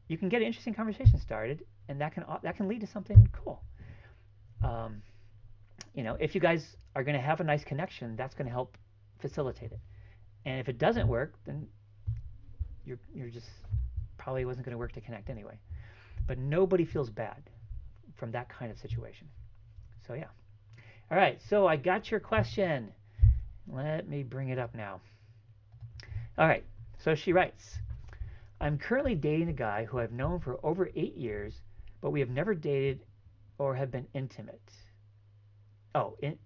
you can get an interesting conversation started, and that can lead to something cool. If you guys are going to have a nice connection, that's going to help facilitate it. And if it doesn't work, then you're just probably wasn't going to work to connect anyway. But nobody feels bad from that kind of situation. So yeah. All right, so I got your question. Let me bring it up now. All right, so she writes, I'm currently dating a guy who I've known for over 8 years, but we have never dated or have been intimate.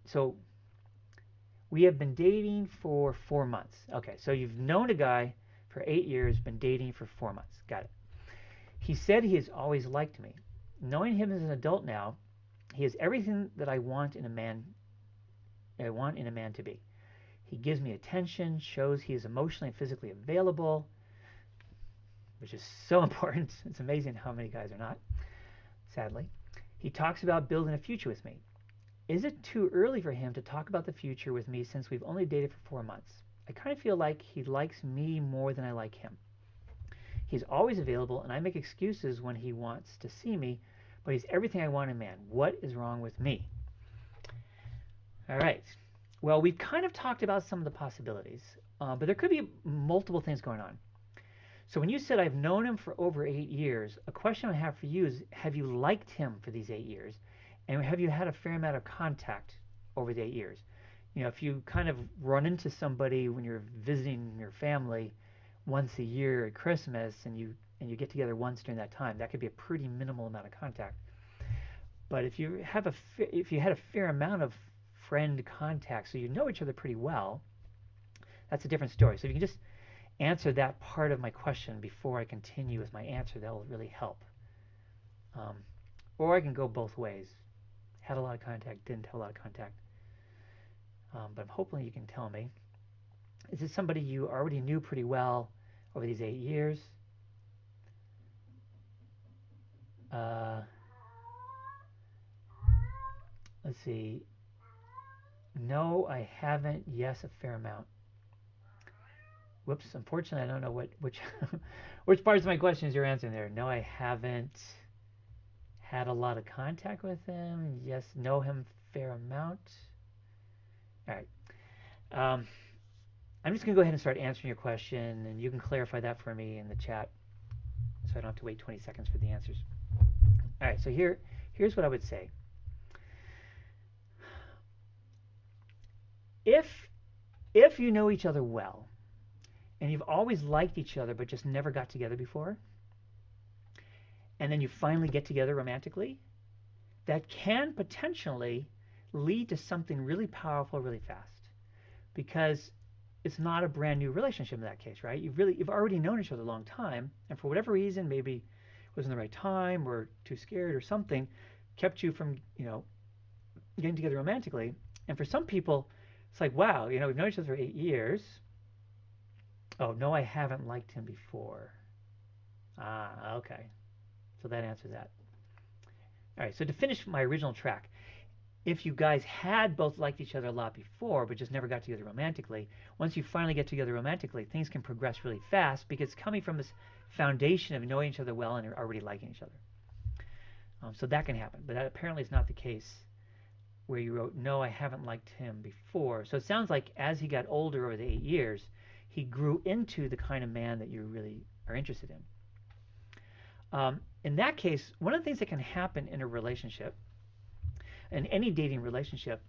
So we have been dating for 4 months. Okay, so you've known a guy for 8 years, been dating for 4 months. Got it. He said he has always liked me. Knowing him as an adult now, he has everything that I want in a man to be. He gives me attention, shows he is emotionally and physically available, which is so important. It's amazing how many guys are not, sadly. He talks about building a future with me. Is it too early for him to talk about the future with me since we've only dated for 4 months? I kind of feel like he likes me more than I like him. He's always available, and I make excuses when he wants to see me, but he's everything I want in a man. What is wrong with me? All right. Well, we've kind of talked about some of the possibilities, but there could be multiple things going on. So when you said I've known him for over 8 years, a question I have for you is, have you liked him for these 8 years? And have you had a fair amount of contact over the 8 years? If you kind of run into somebody when you're visiting your family once a year at Christmas, and you get together once during that time, that could be a pretty minimal amount of contact. But if you had a fair amount of friend contact, so you know each other pretty well, that's a different story. So if you can just answer that part of my question before I continue with my answer, that will really help. Or I can go both ways. Had a lot of contact, didn't have a lot of contact. But I'm hoping you can tell me. Is this somebody you already knew pretty well over these 8 years? Let's see. No, I haven't. Yes, a fair amount. Whoops, unfortunately, I don't know which which parts of my questions you're answering there. No, I haven't had a lot of contact with him. Yes, know him fair amount. All right. I'm just going to go ahead and start answering your question, and you can clarify that for me in the chat so I don't have to wait 20 seconds for the answers. All right, so here's what I would say. If you know each other well, and you've always liked each other but just never got together before, and then you finally get together romantically, that can potentially lead to something really powerful really fast, because it's not a brand new relationship in that case, right? You've already known each other a long time, and for whatever reason, maybe it wasn't the right time or too scared or something, kept you from, getting together romantically. And for some people, it's like, wow, we've known each other for 8 years. Oh, no, I haven't liked him before. Ah, okay. So that answers that. All right, so to finish my original track, if you guys had both liked each other a lot before but just never got together romantically, once you finally get together romantically, things can progress really fast because it's coming from this foundation of knowing each other well and already liking each other. So that can happen, but that apparently is not the case where you wrote, no, I haven't liked him before. So it sounds like as he got older over the 8 years, he grew into the kind of man that you really are interested in. In that case, one of the things that can happen in a relationship, in any dating relationship,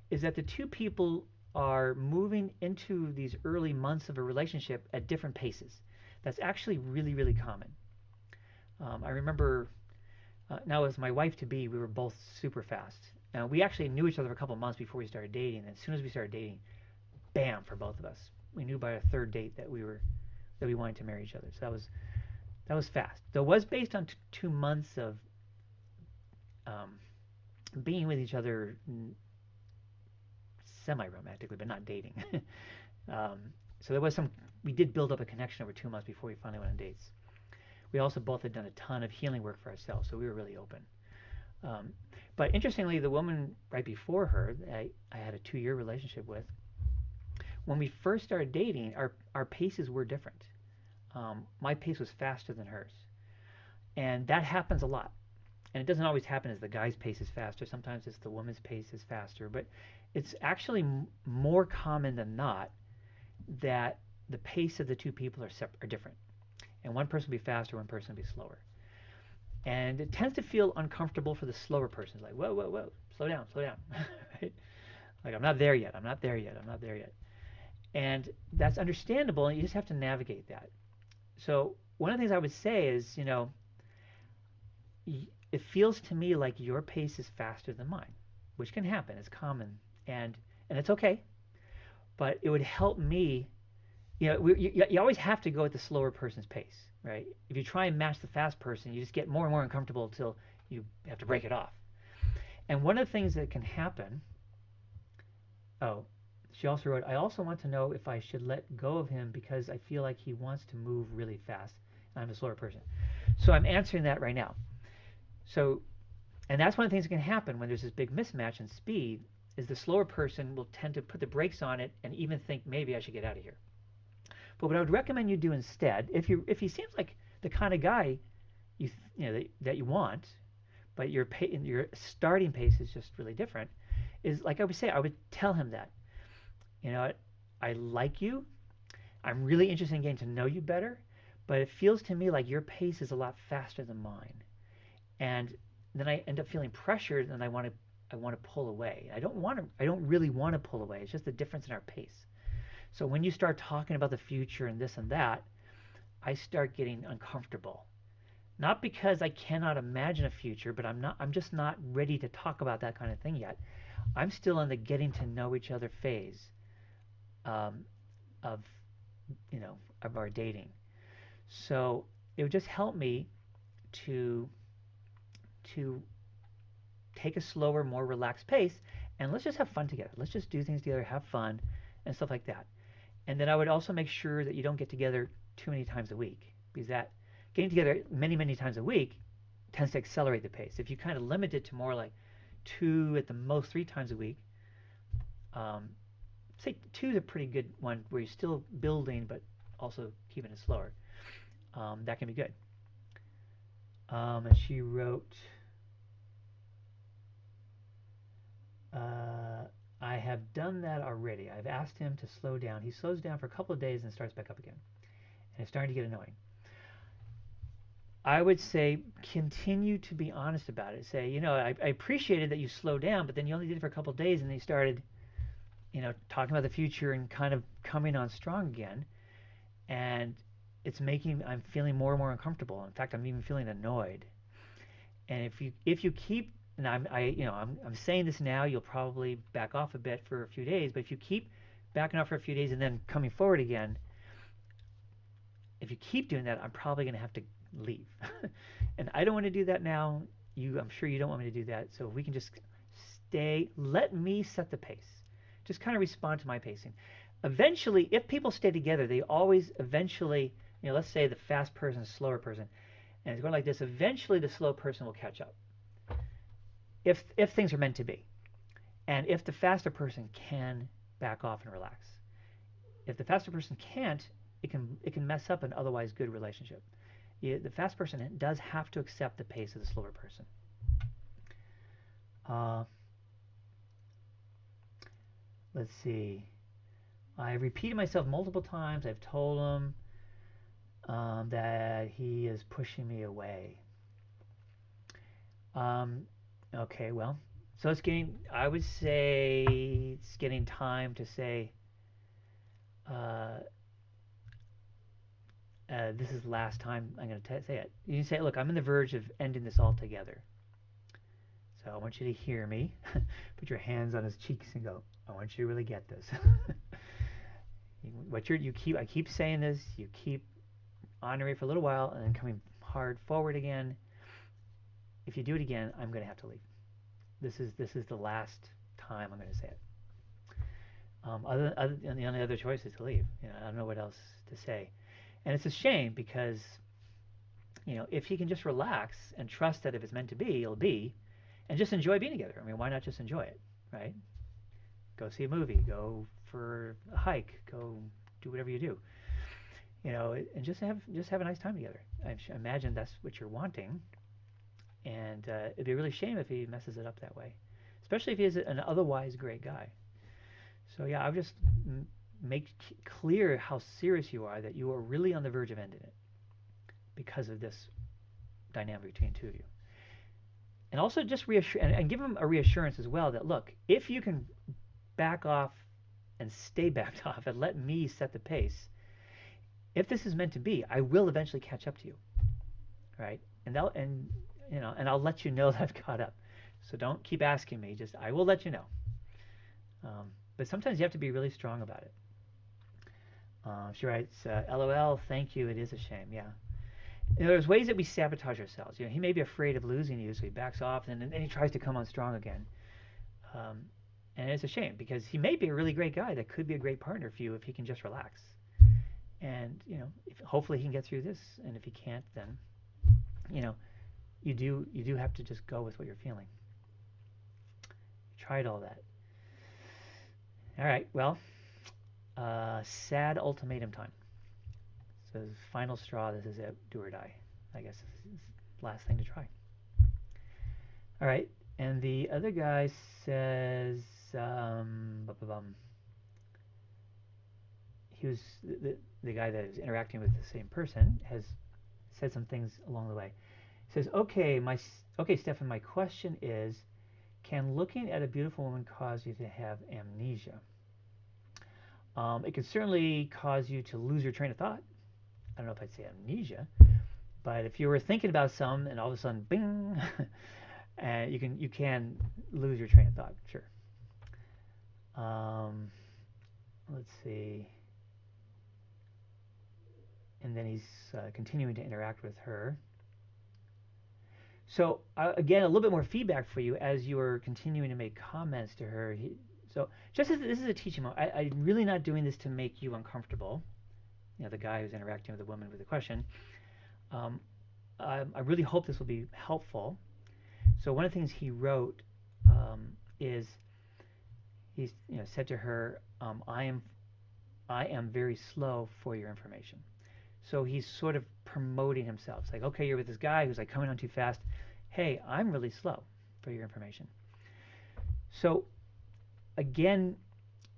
is that the two people are moving into these early months of a relationship at different paces. That's actually really, really common. I remember, now as my wife-to-be, we were both super fast. Now, we actually knew each other for a couple of months before we started dating. And as soon as we started dating, bam, for both of us. We knew by our third date that we wanted to marry each other. So that was fast. Though it was based on 2 months of being with each other semi-romantically, but not dating. So there was we did build up a connection over 2 months before we finally went on dates. We also both had done a ton of healing work for ourselves, so we were really open. But interestingly, the woman right before her, I had a 2-year relationship with, when we first started dating, our paces were different. My pace was faster than hers. And that happens a lot. And it doesn't always happen as the guy's pace is faster. Sometimes it's the woman's pace is faster. But it's actually more common than not that the pace of the two people are different. And one person will be faster, one person will be slower. And it tends to feel uncomfortable for the slower person. It's like, whoa, whoa, whoa, slow down, right? Like, I'm not there yet. And that's understandable, and you just have to navigate that. So one of the things I would say is, it feels to me like your pace is faster than mine, which can happen. It's common, and it's okay. But it would help me. You always have to go at the slower person's pace, right? If you try and match the fast person, you just get more and more uncomfortable until you have to break it off. And one of the things that can happen. Oh, she also wrote, I also want to know if I should let go of him because I feel like he wants to move really fast, and I'm a slower person. So I'm answering that right now. So, and that's one of the things that can happen when there's this big mismatch in speed, is the slower person will tend to put the brakes on it and even think, maybe I should get out of here. But what I would recommend you do instead, if he seems like the kind of guy that you want, but your starting pace is just really different, is like I would say, I would tell him that, I like you, I'm really interested in getting to know you better, but it feels to me like your pace is a lot faster than mine, and then I end up feeling pressured, and I want to pull away. I don't really want to pull away. It's just the difference in our pace. So when you start talking about the future and this and that, I start getting uncomfortable. Not because I cannot imagine a future, but I'm just not ready to talk about that kind of thing yet. I'm still in the getting to know each other phase of of our dating. So it would just help me to to take a slower, more relaxed pace, and let's just have fun together. Let's just do things together, have fun, and stuff like that. And then I would also make sure that you don't get together too many times a week, because that getting together many, many times a week tends to accelerate the pace. If you kind of limit it to more like 2 at the most 3 times a week, um, say 2 is a pretty good one where you're still building but also keeping it slower. That can be good. And she wrote, I have done that already. I've asked him to slow down. He slows down for a couple of days and starts back up again. And it's starting to get annoying. I would say continue to be honest about it. Say, I appreciated that you slowed down, but then you only did it for a couple of days and then you started, talking about the future and kind of coming on strong again. And I'm feeling more and more uncomfortable. In fact, I'm even feeling annoyed. And if you keep, and I'm saying this now, you'll probably back off a bit for a few days, but if you keep backing off for a few days and then coming forward again, if you keep doing that, I'm probably going to have to leave. And I don't want to do that now. I'm sure you don't want me to do that. So if we can just let me set the pace. Just kind of respond to my pacing. Eventually, if people stay together, they always eventually, let's say the fast person is a slower person, and it's going like this, eventually the slow person will catch up. If things are meant to be. And if the faster person can back off and relax. If the faster person can't, it can mess up an otherwise good relationship. The fast person does have to accept the pace of the slower person. Let's see. I've repeated myself multiple times. I've told him that he is pushing me away. Okay, well, so I would say it's getting time to say, this is the last time I'm going to say it. You can say, look, I'm on the verge of ending this altogether. So I want you to hear me. Put your hands on his cheeks and go, I want you to really get this. I keep saying this, you keep honoring it for a little while and then coming hard forward again. If you do it again, I'm going to have to leave. This is the last time I'm going to say it. The only other choice is to leave. I don't know what else to say. And it's a shame because, if he can just relax and trust that if it's meant to be, it'll be, and just enjoy being together. I mean, why not just enjoy it, right? Go see a movie, go for a hike, go do whatever you do, and just have a nice time together. I imagine that's what you're wanting, and it'd be a really shame if he messes it up that way, especially if he's an otherwise great guy. So yeah, I would just make clear how serious you are, that you are really on the verge of ending it because of this dynamic between the two of you. And also just reassure and give him a reassurance as well that, look, if you can back off and stay backed off and let me set the pace, if this is meant to be, I will eventually catch up to you, right? And I'll let you know that I've caught up. So don't keep asking me. Just I will let you know. But sometimes you have to be really strong about it. She writes, LOL, thank you. It is a shame. Yeah. There's ways that we sabotage ourselves. He may be afraid of losing you, so he backs off, and then he tries to come on strong again. And it's a shame because he may be a really great guy that could be a great partner for you if he can just relax. And hopefully he can get through this. And if he can't, then you do have to just go with what you're feeling. Tried all that. All right. Well, sad ultimatum time. So final straw. This is it. Do or die. I guess this is the last thing to try. All right. And the other guy says, he was the guy that is interacting with the same person has said some things along the way. He says, okay, Stefan, my question is, can looking at a beautiful woman cause you to have amnesia? It can certainly cause you to lose your train of thought. I don't know if I'd say amnesia, but if you were thinking about some and all of a sudden, bing, and you can lose your train of thought, sure. Let's see. and then he's continuing to interact with her. So again, a little bit more feedback for you as you are continuing to make comments to her. So just as this is a teaching moment, I'm really not doing this to make you uncomfortable. The guy who's interacting with the woman with the question. I really hope this will be helpful. So one of the things he wrote is he's said to her, I am very slow for your information. So he's sort of promoting himself. It's like, okay, you're with this guy who's like coming on too fast. Hey, I'm really slow for your information. So again,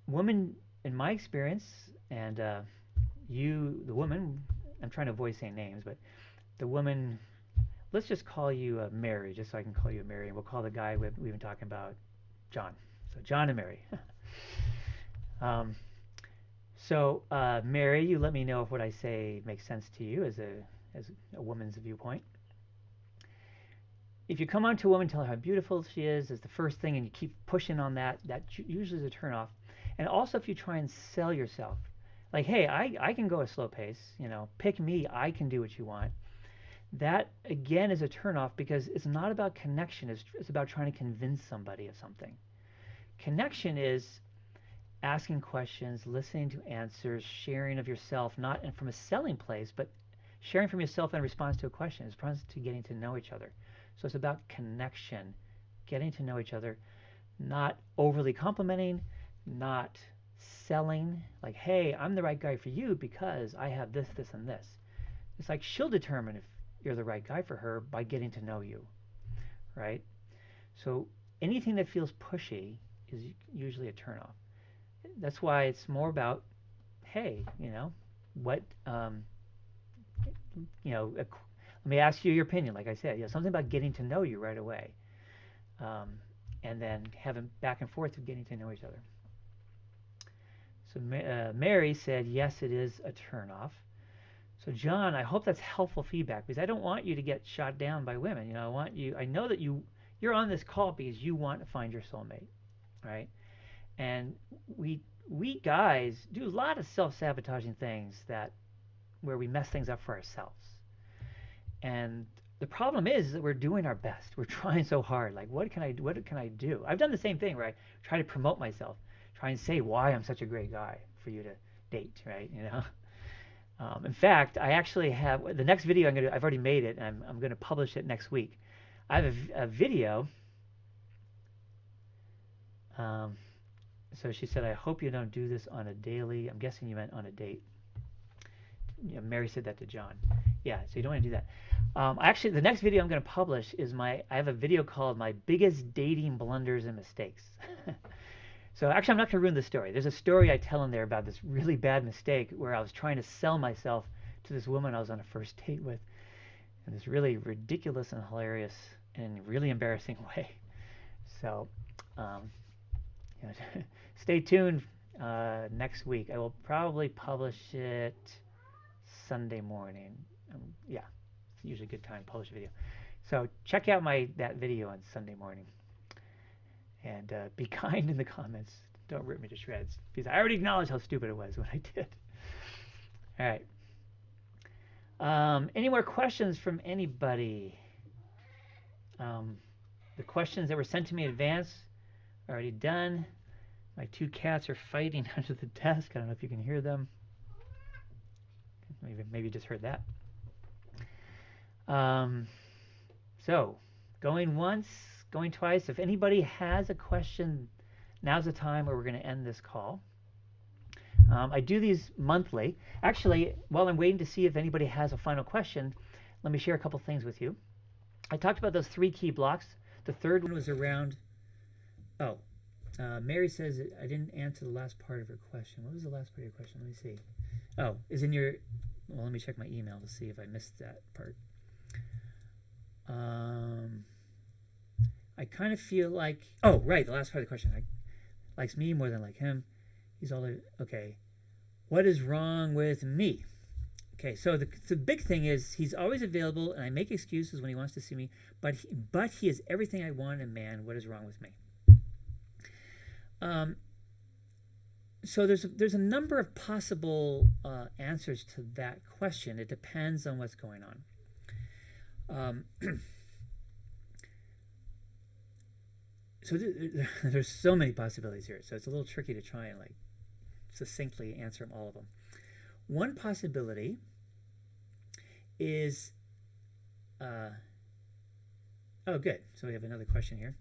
woman, in my experience, and you, the woman, I'm trying to avoid saying names, but the woman, let's just call you Mary, just so I can call you Mary, and we'll call the guy we've been talking about John. So John and Mary. So Mary, you let me know if what I say makes sense to you as a woman's viewpoint. If you come on to a woman, tell her how beautiful she is as the first thing, and you keep pushing on that usually is a turnoff. And also if you try and sell yourself, like, hey, I can go a slow pace, pick me, I can do what you want. That, again, is a turnoff because it's not about connection. It's about trying to convince somebody of something. Connection is asking questions, listening to answers, sharing of yourself, not from a selling place, but sharing from yourself in response to a question, in response to getting to know each other. So it's about connection, getting to know each other, not overly complimenting, not selling, like, hey, I'm the right guy for you because I have this, this, and this. It's like she'll determine if you're the right guy for her by getting to know you, right? So anything that feels pushy is usually a turnoff. That's why it's more about, hey, what, let me ask you your opinion. Like I said, something about getting to know you right away, and then having back and forth of getting to know each other. So Mary said, yes, it is a turnoff. So John, I hope that's helpful feedback because I don't want you to get shot down by women. I know that you're on this call because you want to find your soulmate, right? And we guys do a lot of self-sabotaging things where we mess things up for ourselves. And the problem is that we're doing our best. We're trying so hard. Like, what can I do? I've done the same thing where I try to promote myself, try and say why I'm such a great guy for you to date, right? In fact, I actually have the next video I've already made it, and I'm going to publish it next week. I have a video. So she said, I hope you don't do this on a daily. I'm guessing you meant on a date. Mary said that to John. Yeah, so you don't want to do that. Actually, the next video I'm going to publish is I have a video called My Biggest Dating Blunders and Mistakes. So actually, I'm not going to ruin the story. There's a story I tell in there about this really bad mistake where I was trying to sell myself to this woman I was on a first date with in this really ridiculous and hilarious and really embarrassing way. So stay tuned next week. I will probably publish it Sunday morning. Yeah, it's usually a good time to publish a video. So check out that video on Sunday morning. And be kind in the comments. Don't rip me to shreds. Because I already acknowledged how stupid it was when I did. All right. Any more questions from anybody? The questions that were sent to me in advance are already done. My two cats are fighting under the desk. I don't know if you can hear them. Maybe you just heard that. So, going once, going twice. If anybody has a question, now's the time where we're going to end this call. I do these monthly. Actually, while I'm waiting to see if anybody has a final question, let me share a couple things with you. I talked about those 3 key blocks. The third one was around... Mary says I didn't answer the last part of her question. What was the last part of your question? Let me see. Oh, is in your... Well, let me check my email to see if I missed that part. I kind of feel like... Oh, right, the last part of the question. Likes me more than like him. He's all... Okay. What is wrong with me? Okay, so the big thing is he's always available, and I make excuses when he wants to see me, but he is everything I want in a man. What is wrong with me? So there's a number of possible answers to that question. It depends on what's going on. So there's so many possibilities here. So it's a little tricky to try and like succinctly answer all of them. One possibility is, oh, good. So we have another question here.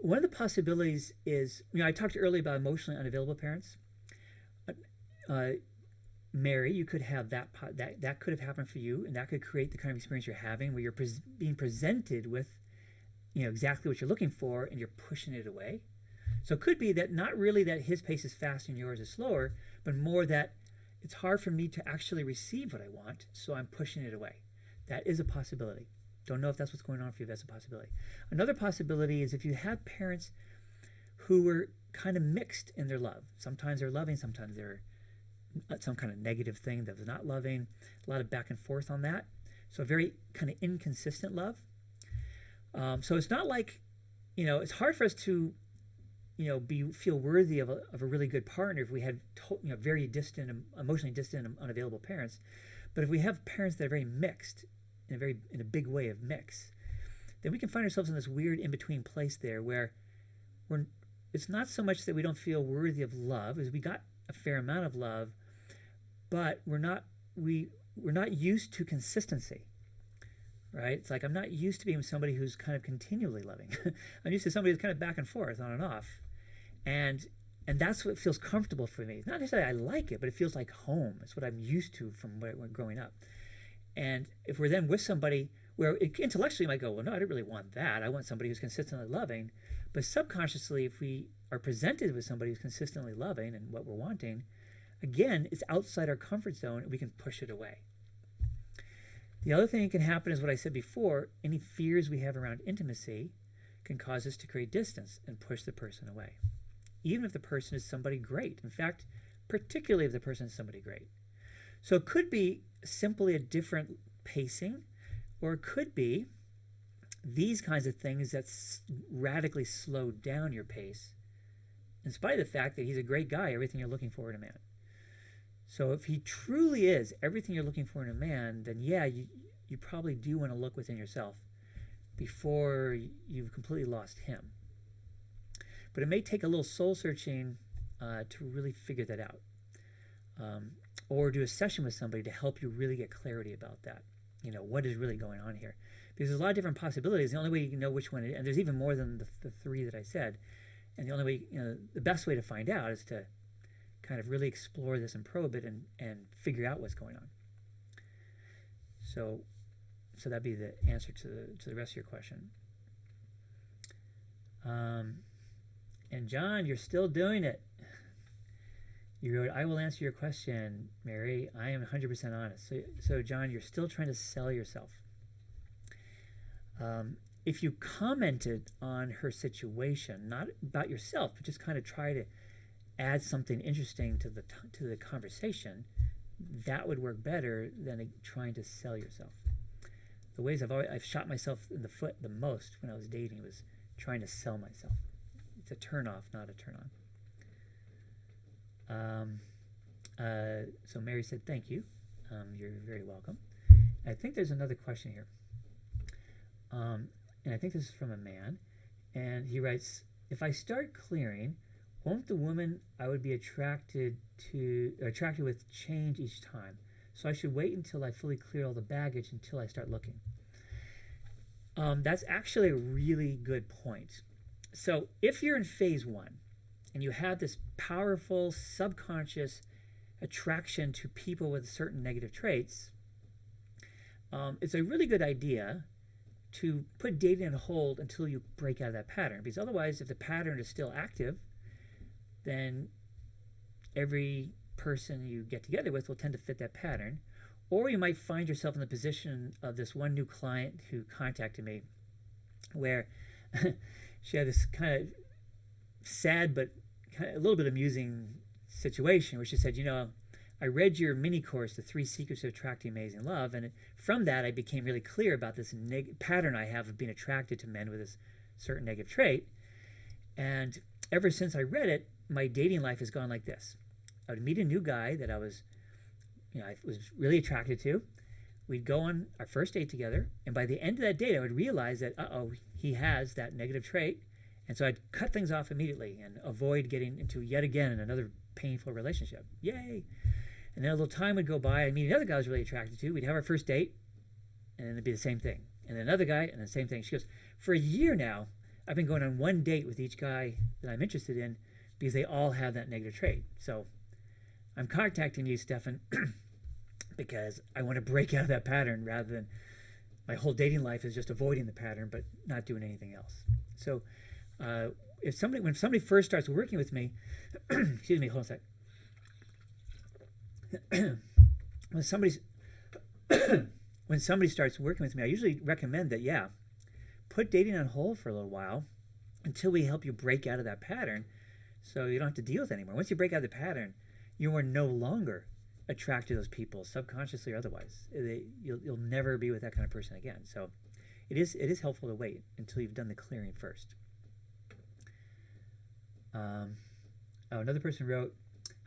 One of the possibilities is, I talked earlier about emotionally unavailable parents. Mary, you could have that could have happened for you, and that could create the kind of experience you're having where you're being presented with, exactly what you're looking for, and you're pushing it away. So it could be that not really that his pace is fast and yours is slower, but more that it's hard for me to actually receive what I want, so I'm pushing it away. That is a possibility. Don't know if that's what's going on for you. That's a possibility. Another possibility is if you had parents who were kind of mixed in their love. Sometimes they're loving, sometimes they're some kind of negative thing that was not loving. A lot of back and forth on that. So a very kind of inconsistent love. So it's not like, it's hard for us to, feel worthy of a really good partner if we had, very distant, emotionally distant, and unavailable parents. But if we have parents that are very mixed, in a big way of mix, then we can find ourselves in this weird in-between place there where it's not so much that we don't feel worthy of love, as we got a fair amount of love, but we're not used to consistency, right? It's like I'm not used to being with somebody who's kind of continually loving. I'm used to somebody who's kind of back and forth, on and off, and that's what feels comfortable for me. Not necessarily I like it, but it feels like home. It's what I'm used to from when growing up. And if we're then with somebody where intellectually you might go, well, no, I don't really want that. I want somebody who's consistently loving. But subconsciously, if we are presented with somebody who's consistently loving and what we're wanting, again, it's outside our comfort zone and we can push it away. The other thing that can happen is what I said before. Any fears we have around intimacy can cause us to create distance and push the person away, even if the person is somebody great. In fact, particularly if the person is somebody great. So it could be simply a different pacing, or it could be these kinds of things that radically slow down your pace, in spite of the fact that he's a great guy, everything you're looking for in a man. So if he truly is everything you're looking for in a man, then yeah, you probably do want to look within yourself before you've completely lost him. But it may take a little soul searching to really figure that out. Or do a session with somebody to help you really get clarity about that. What is really going on here? Because there's a lot of different possibilities. The only way you can know which one, and there's even more than the three that I said. And the only way, the best way to find out is to kind of really explore this and probe it and figure out what's going on. So that'd be the answer to the rest of your question. And John, you're still doing it. You wrote, I will answer your question, Mary. I am 100% honest. So John, you're still trying to sell yourself. If you commented on her situation, not about yourself, but just kind of try to add something interesting to the conversation, that would work better than trying to sell yourself. The ways I've shot myself in the foot the most when I was dating was trying to sell myself. It's a turn off, not a turn on. So Mary said, thank you. You're very welcome. I think there's another question here. And I think this is from a man. And he writes, if I start clearing, won't the woman I would be attracted with change each time? So I should wait until I fully clear all the baggage until I start looking. That's actually a really good point. So if you're in phase one, and you have this powerful subconscious attraction to people with certain negative traits, it's a really good idea to put dating on hold until you break out of that pattern. Because otherwise, if the pattern is still active, then every person you get together with will tend to fit that pattern. Or you might find yourself in the position of this one new client who contacted me, where she had this kind of sad but kind of a little bit amusing situation where she said, I read your mini course, The 3 Secrets of Attracting Amazing Love, and from that I became really clear about this pattern I have of being attracted to men with this certain negative trait. And ever since I read it, my dating life has gone like this. I would meet a new guy that I was really attracted to. We'd go on our first date together, and by the end of that date, I would realize that, he has that negative trait, and so I'd cut things off immediately and avoid getting into yet again another painful relationship. Yay! And then a little time would go by, I'd meet another guy I was really attracted to, we'd have our first date, and then it'd be the same thing. And then another guy, and then the same thing. She goes, for a year now, I've been going on one date with each guy that I'm interested in because they all have that negative trait. So I'm contacting you, Stefan, because I want to break out of that pattern rather than my whole dating life is just avoiding the pattern but not doing anything else. So when somebody first starts working with me, excuse me, hold on a sec. when somebody starts working with me, I usually recommend that, put dating on hold for a little while until we help you break out of that pattern so you don't have to deal with it anymore. Once you break out of the pattern, you are no longer attracted to those people, subconsciously or otherwise. You'll never be with that kind of person again. So it is helpful to wait until you've done the clearing first. Another person wrote,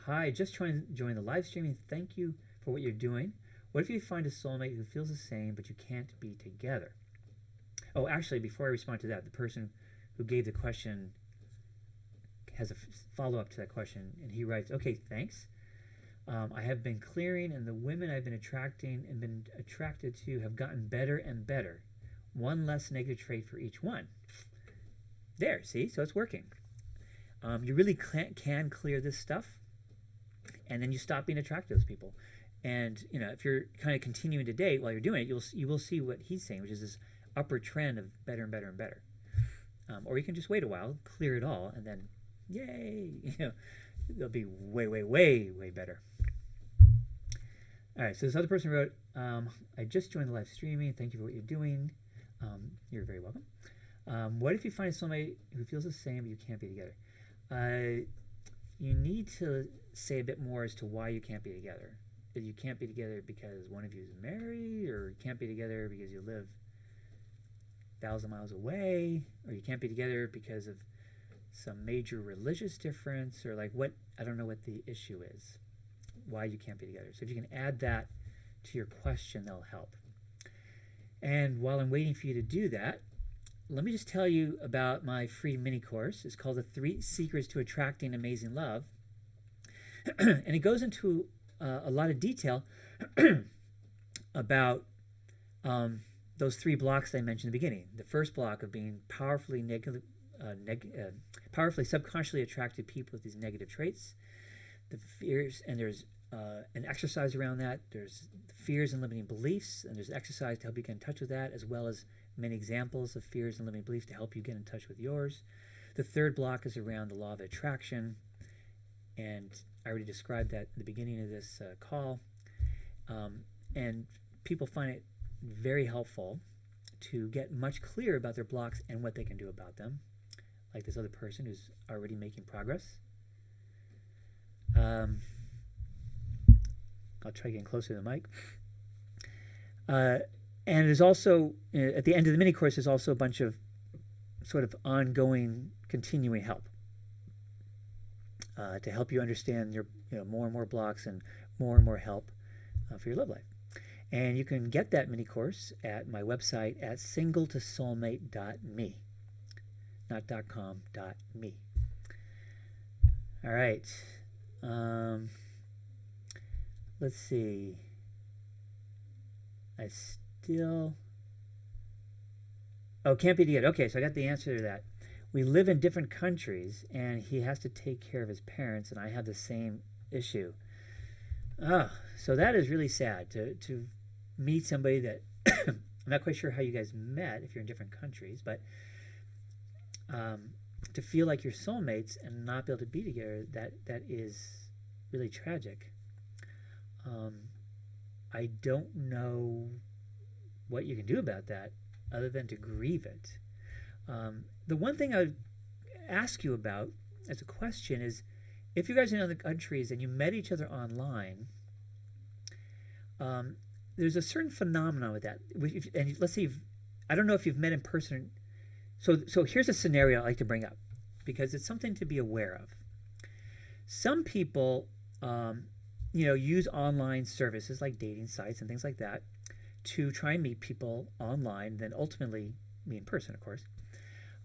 "Hi, just joined the live streaming. Thank you for what you're doing. What if you find a soulmate who feels the same but you can't be together?" Oh, actually, before I respond to that, the person who gave the question has a follow-up to that question, and he writes, "Okay, thanks. I have been clearing, and the women I've been attracting and been attracted to have gotten better and better. One less negative trait for each one." There, see? So it's working. You really can clear this stuff, and then you stop being attracted to those people. And if you're kind of continuing to date while you're doing it, you will see what he's saying, which is this upward trend of better and better and better. Or you can just wait a while, clear it all, and then yay, they'll be way, way, way, way better. All right, so this other person wrote, "I just joined the live streaming. Thank you for what you're doing." You're very welcome. What if you find a soulmate who feels the same but you can't be together? You need to say a bit more as to why you can't be together. That you can't be together because one of you is married, or you can't be together because you live 1,000 miles away, or you can't be together because of some major religious difference, or I don't know what the issue is, why you can't be together. So if you can add that to your question, that'll help. And while I'm waiting for you to do that, let me just tell you about my free mini course. It's called The 3 Secrets to Attracting Amazing Love. And it goes into a lot of detail about those 3 blocks that I mentioned in the beginning. The first block of being powerfully subconsciously attracted to people with these negative traits. The fears, and there's an exercise around that. There's fears and limiting beliefs, and there's exercise to help you get in touch with that, as well as many examples of fears and limiting beliefs to help you get in touch with yours. The third block is around the law of attraction, and I already described that at the beginning of this call. And people find it very helpful to get much clearer about their blocks and what they can do about them, like this other person who's already making progress. I'll try getting closer to the mic. And there's also, at the end of the mini course, there's also a bunch of sort of ongoing, continuing help to help you understand your more and more blocks and more help for your love life. And you can get that mini course at my website at singletosoulmate.me, not .com, .me. All right. Let's see. Can't be together. Okay, so I got the answer to that. We live in different countries, and he has to take care of his parents, and I have the same issue. So that is really sad to meet somebody that I'm not quite sure how you guys met if you're in different countries, but to feel like you're soulmates and not be able to be together, that is really tragic. I don't know what you can do about that other than to grieve it. The one thing I would ask you about as a question is, if you guys are in other countries and you met each other online, there's a certain phenomenon with that. And let's say I don't know if you've met in person So here's a scenario I like to bring up because it's something to be aware of. Some people, use online services like dating sites and things like that to try and meet people online, then ultimately meet in person, of course.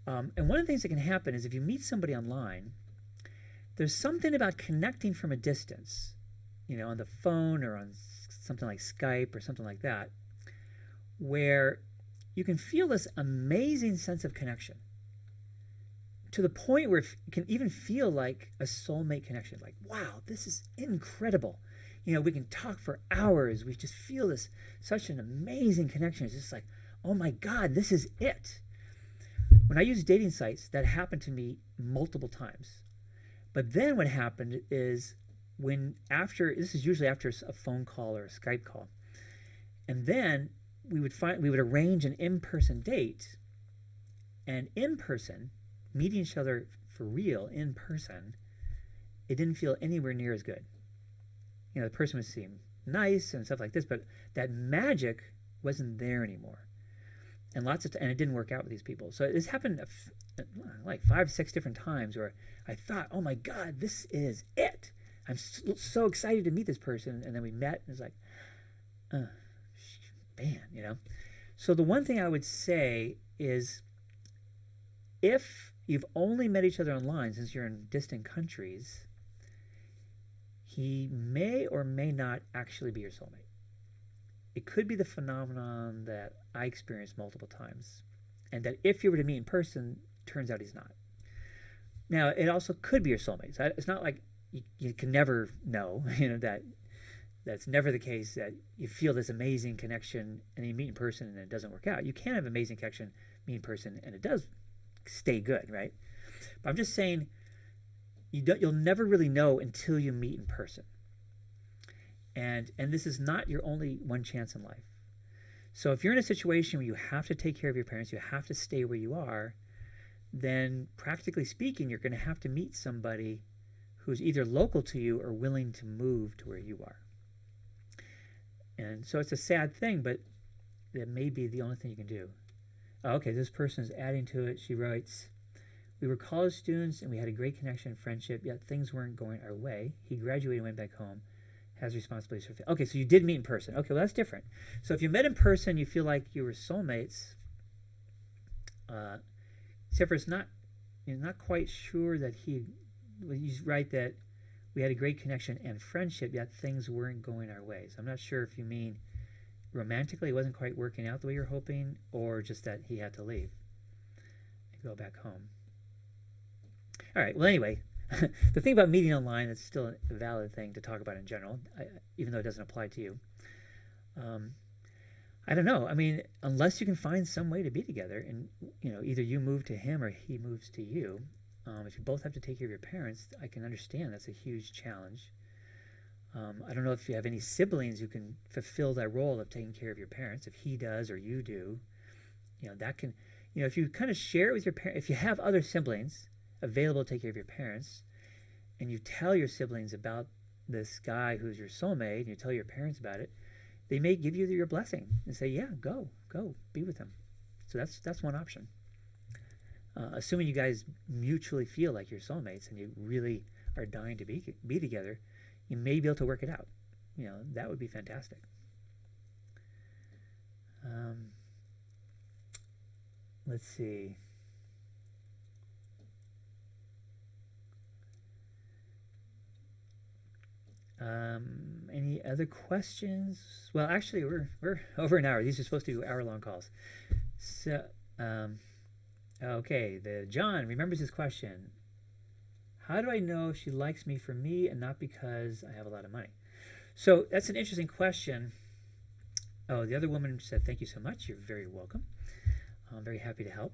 And one of the things that can happen is if you meet somebody online, there's something about connecting from a distance, on the phone or on something like Skype or something like that, where you can feel this amazing sense of connection to the point where it can even feel like a soulmate connection. Like, wow, this is incredible. We can talk for hours. We just feel such an amazing connection. It's just like, oh my God, this is it. When I use dating sites, that happened to me multiple times. But then what happened is this is usually after a phone call or a Skype call. And then we would arrange an in-person date. And in person, meeting each other for real in person, it didn't feel anywhere near as good. The person would seem nice and stuff like this, but that magic wasn't there anymore. And and it didn't work out with these people. So this happened like 5, 6 different times where I thought, oh my God, this is it. I'm so excited to meet this person. And then we met and it's like, man, So the one thing I would say is if you've only met each other online since you're in distant countries, he may or may not actually be your soulmate. It could be the phenomenon that I experienced multiple times, and that if you were to meet in person, turns out he's not. Now, it also could be your soulmate. So it's not like you can never know, that's never the case, that you feel this amazing connection and then you meet in person and it doesn't work out. You can have amazing connection, meet in person, and it does stay good, right? But I'm just saying, you'll never really know until you meet in person. And this is not your only one chance in life. So if you're in a situation where you have to take care of your parents, you have to stay where you are, then practically speaking, you're going to have to meet somebody who's either local to you or willing to move to where you are. And so it's a sad thing, but that may be the only thing you can do. Okay, this person is adding to it. She writes, we were college students and we had a great connection and friendship, yet things weren't going our way. He graduated and went back home, has responsibilities for family. Okay, so you did meet in person. Okay, well, that's different. So if you met in person, you feel like you were soulmates, except for you're not quite sure that you write that we had a great connection and friendship, yet things weren't going our way. So I'm not sure if you mean romantically it wasn't quite working out the way you're hoping, or just that he had to leave and go back home. All right, well, anyway, the thing about meeting online, it's still a valid thing to talk about in general, even though it doesn't apply to you. I don't know. I mean, unless you can find some way to be together and, either you move to him or he moves to you. If you both have to take care of your parents, I can understand that's a huge challenge. I don't know if you have any siblings who can fulfill that role of taking care of your parents. If he does or you do, that can, if you kind of share it with your parents, if you have other siblings available to take care of your parents, and you tell your siblings about this guy who's your soulmate, and you tell your parents about it, they may give you your blessing and say, yeah, go, be with him. So that's one option. Assuming you guys mutually feel like you're soulmates and you really are dying to be together, you may be able to work it out. That would be fantastic. Let's see. Any other questions? Well, actually, we're over an hour. These are supposed to be hour-long calls. So, okay, John remembers his question. How do I know if she likes me for me and not because I have a lot of money? So that's an interesting question. Oh, the other woman said, thank you so much. You're very welcome. I'm very happy to help.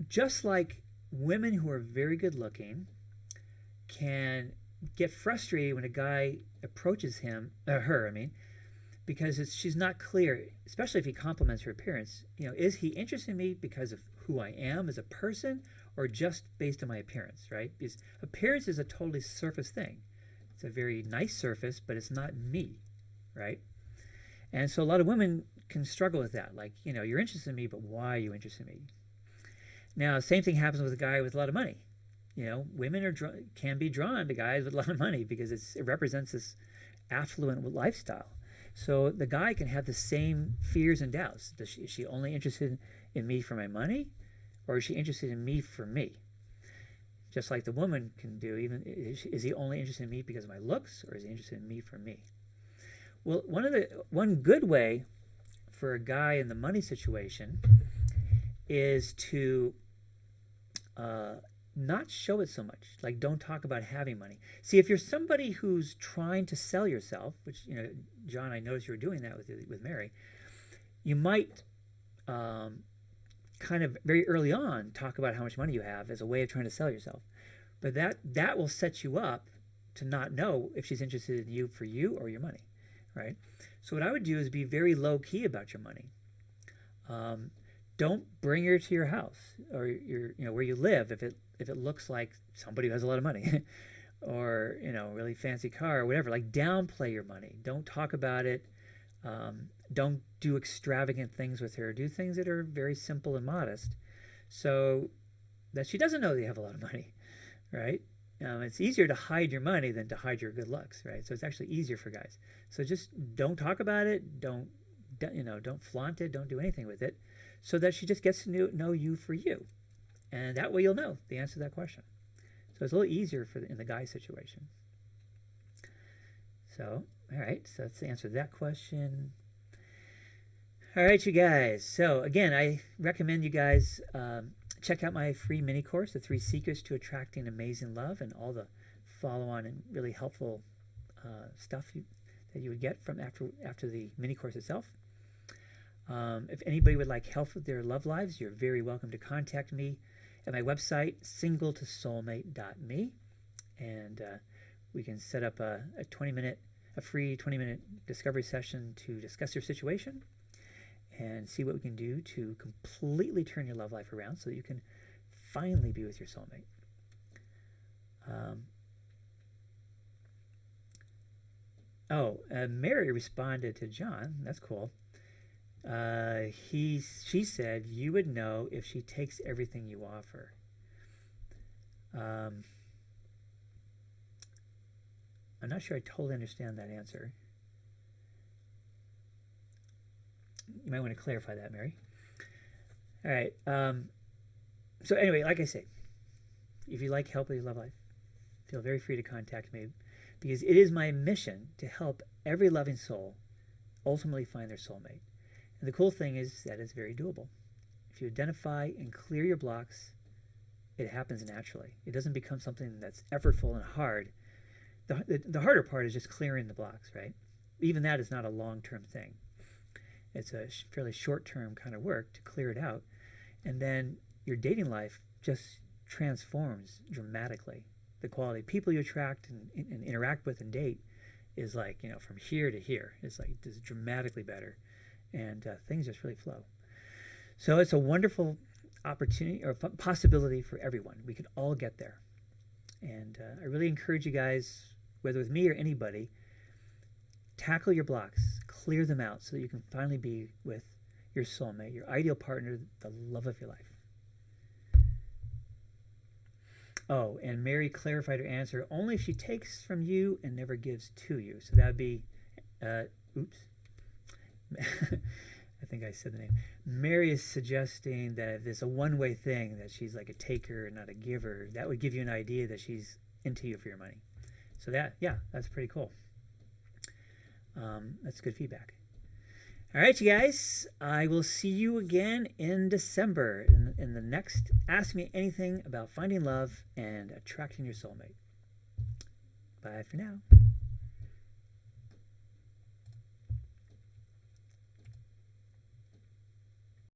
Just like women who are very good looking can get frustrated when a guy approaches her, because she's not clear, especially if he compliments her appearance. Is he interested in me because of who I am as a person or just based on my appearance, right? Because appearance is a totally surface thing. It's a very nice surface, but it's not me, right? And so a lot of women can struggle with that. Like, you're interested in me, but why are you interested in me? Now, same thing happens with a guy with a lot of money. Women can be drawn to guys with a lot of money because it represents this affluent lifestyle. So the guy can have the same fears and doubts. Is she only interested in me for my money, or is she interested in me for me? Just like the woman can do. Even is he only interested in me because of my looks, or is he interested in me for me? Well, one good way for a guy in the money situation is to not show it so much. Like, don't talk about having money. See, if you're somebody who's trying to sell yourself, which, John, I noticed you were doing that with Mary, you might kind of very early on talk about how much money you have as a way of trying to sell yourself. But that will set you up to not know if she's interested in you for you or your money, right? So what I would do is be very low key about your money. Don't bring her to your house or where you live if it looks like somebody who has a lot of money or really fancy car or whatever. Like, downplay your money. Don't talk about it. Don't do extravagant things with her. Do things that are very simple and modest so that she doesn't know that you have a lot of money, right? It's easier to hide your money than to hide your good looks, right? So it's actually easier for guys. So just don't talk about it. Don't flaunt it. Don't do anything with it, so that she just gets to know you for you, and that way you'll know the answer to that question. So it's a little easier in the guy situation. So, all right. So let's answer that question. All right, you guys. So again, I recommend you guys check out my free mini course, The 3 Secrets to Attracting Amazing Love, and all the follow-on and really helpful stuff that you would get from after the mini course itself. If anybody would like help with their love lives, you're very welcome to contact me at my website, singletosoulmate.me, and we can set up a free 20-minute discovery session to discuss your situation and see what we can do to completely turn your love life around so that you can finally be with your soulmate. Mary responded to John. That's cool. She said you would know if she takes everything you offer. I'm not sure I totally understand that answer. You might want to clarify that, Mary. All right. So anyway, like I say, if you like help with your love life, feel very free to contact me, because it is my mission to help every loving soul ultimately find their soulmate. And the cool thing is that it's very doable. If you identify and clear your blocks, it happens naturally. It doesn't become something that's effortful and hard. The harder part is just clearing the blocks, right? Even that is not a long-term thing. It's a fairly short-term kind of work to clear it out. And then your dating life just transforms dramatically. The quality of people you attract and interact with and date is like, from here to here. It's like just dramatically better. And things just really flow. So it's a wonderful opportunity or possibility for everyone. We could all get there. And I really encourage you guys, whether with me or anybody, tackle your blocks, clear them out so that you can finally be with your soulmate, your ideal partner, the love of your life. Oh, and Mary clarified her answer, only if she takes from you and never gives to you. So that would be, oops. I think I said the name. Mary is suggesting that if it's a one-way thing, that she's like a taker and not a giver, that would give you an idea that she's into you for your money. So that's pretty cool. That's good feedback. All right, you guys. I will see you again in December in the next Ask Me Anything about finding love and attracting your soulmate. Bye for now.